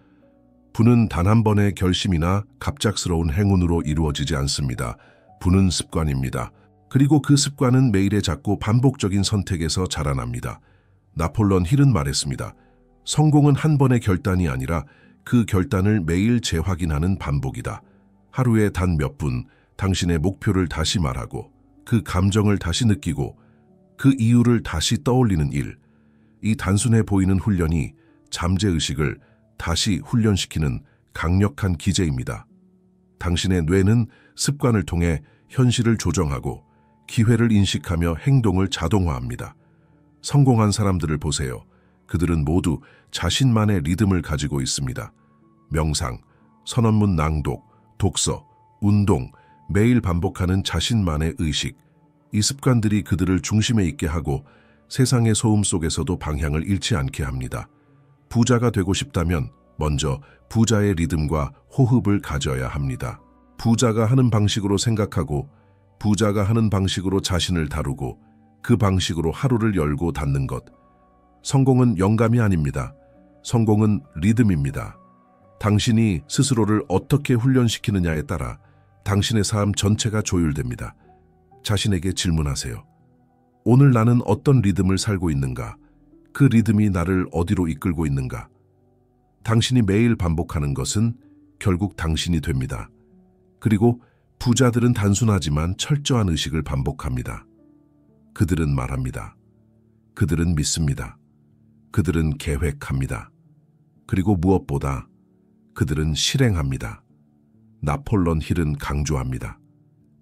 부는 단 한 번의 결심이나 갑작스러운 행운으로 이루어지지 않습니다. 부는 습관입니다. 그리고 그 습관은 매일의 작고 반복적인 선택에서 자라납니다. 나폴레옹 힐은 말했습니다. 성공은 한 번의 결단이 아니라 그 결단을 매일 재확인하는 반복이다. 하루에 단 몇 분 당신의 목표를 다시 말하고 그 감정을 다시 느끼고 그 이유를 다시 떠올리는 일. 이 단순해 보이는 훈련이 잠재의식을 다시 훈련시키는 강력한 기제입니다. 당신의 뇌는 습관을 통해 현실을 조정하고 기회를 인식하며 행동을 자동화합니다. 성공한 사람들을 보세요. 그들은 모두 자신만의 리듬을 가지고 있습니다. 명상, 선언문 낭독, 독서, 운동, 매일 반복하는 자신만의 의식. 이 습관들이 그들을 중심에 있게 하고 세상의 소음 속에서도 방향을 잃지 않게 합니다. 부자가 되고 싶다면 먼저 부자의 리듬과 호흡을 가져야 합니다. 부자가 하는 방식으로 생각하고 부자가 하는 방식으로 자신을 다루고 그 방식으로 하루를 열고 닫는 것. 성공은 영감이 아닙니다. 성공은 리듬입니다. 당신이 스스로를 어떻게 훈련시키느냐에 따라 당신의 삶 전체가 조율됩니다. 자신에게 질문하세요. 오늘 나는 어떤 리듬을 살고 있는가? 그 리듬이 나를 어디로 이끌고 있는가? 당신이 매일 반복하는 것은 결국 당신이 됩니다. 그리고 부자들은 단순하지만 철저한 의식을 반복합니다. 그들은 말합니다. 그들은 믿습니다. 그들은 계획합니다. 그리고 무엇보다 그들은 실행합니다. 나폴레옹 힐은 강조합니다.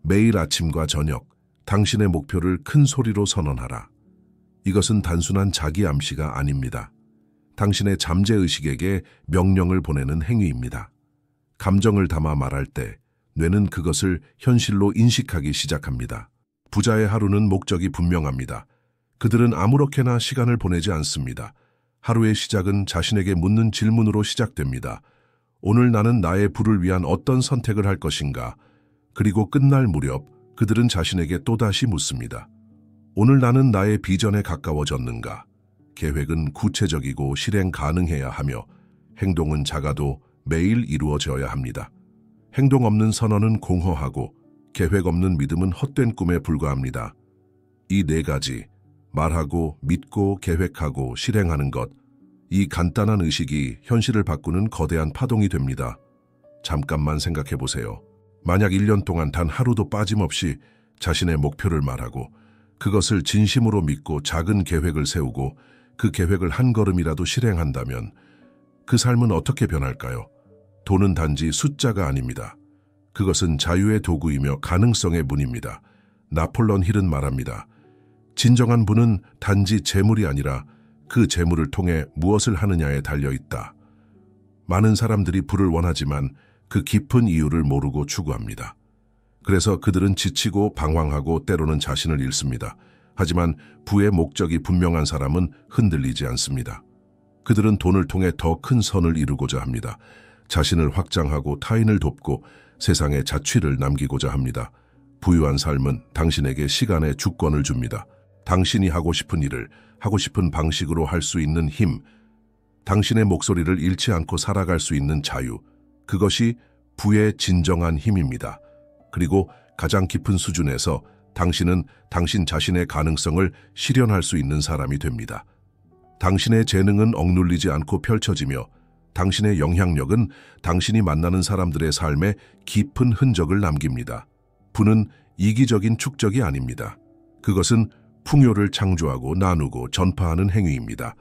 매일 아침과 저녁 당신의 목표를 큰 소리로 선언하라. 이것은 단순한 자기 암시가 아닙니다. 당신의 잠재의식에게 명령을 보내는 행위입니다. 감정을 담아 말할 때 뇌는 그것을 현실로 인식하기 시작합니다. 부자의 하루는 목적이 분명합니다. 그들은 아무렇게나 시간을 보내지 않습니다. 하루의 시작은 자신에게 묻는 질문으로 시작됩니다. 오늘 나는 나의 부를 위한 어떤 선택을 할 것인가? 그리고 끝날 무렵 그들은 자신에게 또다시 묻습니다. 오늘 나는 나의 비전에 가까워졌는가? 계획은 구체적이고 실행 가능해야 하며 행동은 작아도 매일 이루어져야 합니다. 행동 없는 선언은 공허하고 계획 없는 믿음은 헛된 꿈에 불과합니다. 이 네 가지, 말하고 믿고 계획하고 실행하는 것, 이 간단한 의식이 현실을 바꾸는 거대한 파동이 됩니다. 잠깐만 생각해 보세요. 만약 1년 동안 단 하루도 빠짐없이 자신의 목표를 말하고 그것을 진심으로 믿고 작은 계획을 세우고 그 계획을 한 걸음이라도 실행한다면 그 삶은 어떻게 변할까요? 돈은 단지 숫자가 아닙니다. 그것은 자유의 도구이며 가능성의 문입니다. 나폴레옹 힐은 말합니다. 진정한 부는 단지 재물이 아니라 그 재물을 통해 무엇을 하느냐에 달려있다. 많은 사람들이 부를 원하지만 그 깊은 이유를 모르고 추구합니다. 그래서 그들은 지치고 방황하고 때로는 자신을 잃습니다. 하지만 부의 목적이 분명한 사람은 흔들리지 않습니다. 그들은 돈을 통해 더 큰 선을 이루고자 합니다. 자신을 확장하고 타인을 돕고 세상에 자취를 남기고자 합니다. 부유한 삶은 당신에게 시간의 주권을 줍니다. 당신이 하고 싶은 일을 하고 싶은 방식으로 할 수 있는 힘, 당신의 목소리를 잃지 않고 살아갈 수 있는 자유, 그것이 부의 진정한 힘입니다. 그리고 가장 깊은 수준에서 당신은 당신 자신의 가능성을 실현할 수 있는 사람이 됩니다. 당신의 재능은 억눌리지 않고 펼쳐지며 당신의 영향력은 당신이 만나는 사람들의 삶에 깊은 흔적을 남깁니다. 부는 이기적인 축적이 아닙니다. 그것은 풍요를 창조하고 나누고 전파하는 행위입니다.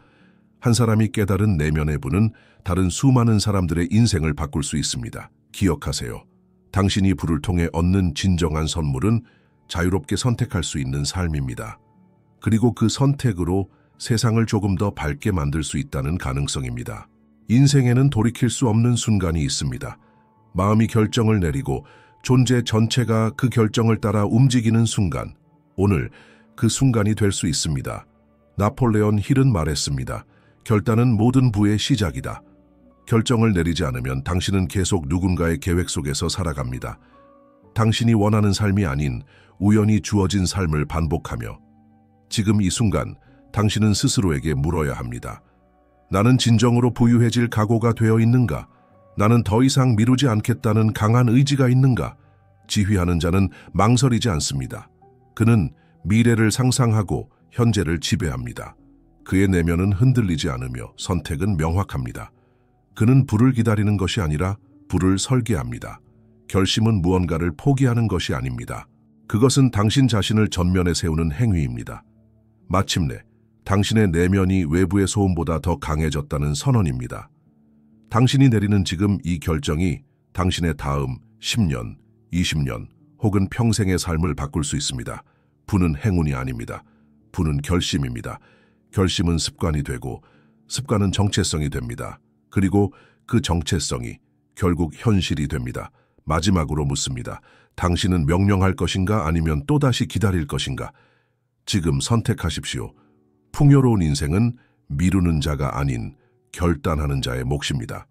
한 사람이 깨달은 내면의 부는 다른 수많은 사람들의 인생을 바꿀 수 있습니다. 기억하세요. 당신이 부를 통해 얻는 진정한 선물은 자유롭게 선택할 수 있는 삶입니다. 그리고 그 선택으로 세상을 조금 더 밝게 만들 수 있다는 가능성입니다. 인생에는 돌이킬 수 없는 순간이 있습니다. 마음이 결정을 내리고 존재 전체가 그 결정을 따라 움직이는 순간, 오늘 그 순간이 될 수 있습니다. 나폴레온 힐은 말했습니다. 결단은 모든 부의 시작이다. 결정을 내리지 않으면 당신은 계속 누군가의 계획 속에서 살아갑니다. 당신이 원하는 삶이 아닌 우연히 주어진 삶을 반복하며 지금 이 순간 당신은 스스로에게 물어야 합니다. 나는 진정으로 부유해질 각오가 되어 있는가? 나는 더 이상 미루지 않겠다는 강한 의지가 있는가? 지휘하는 자는 망설이지 않습니다. 그는 미래를 상상하고 현재를 지배합니다. 그의 내면은 흔들리지 않으며 선택은 명확합니다. 그는 불을 기다리는 것이 아니라 불을 설계합니다. 결심은 무언가를 포기하는 것이 아닙니다. 그것은 당신 자신을 전면에 세우는 행위입니다. 마침내 당신의 내면이 외부의 소음보다 더 강해졌다는 선언입니다. 당신이 내리는 지금 이 결정이 당신의 다음 10년, 20년 혹은 평생의 삶을 바꿀 수 있습니다. 부는 행운이 아닙니다. 부는 결심입니다. 결심은 습관이 되고 습관은 정체성이 됩니다. 그리고 그 정체성이 결국 현실이 됩니다. 마지막으로 묻습니다. 당신은 명령할 것인가 아니면 또다시 기다릴 것인가? 지금 선택하십시오. 풍요로운 인생은 미루는 자가 아닌 결단하는 자의 몫입니다.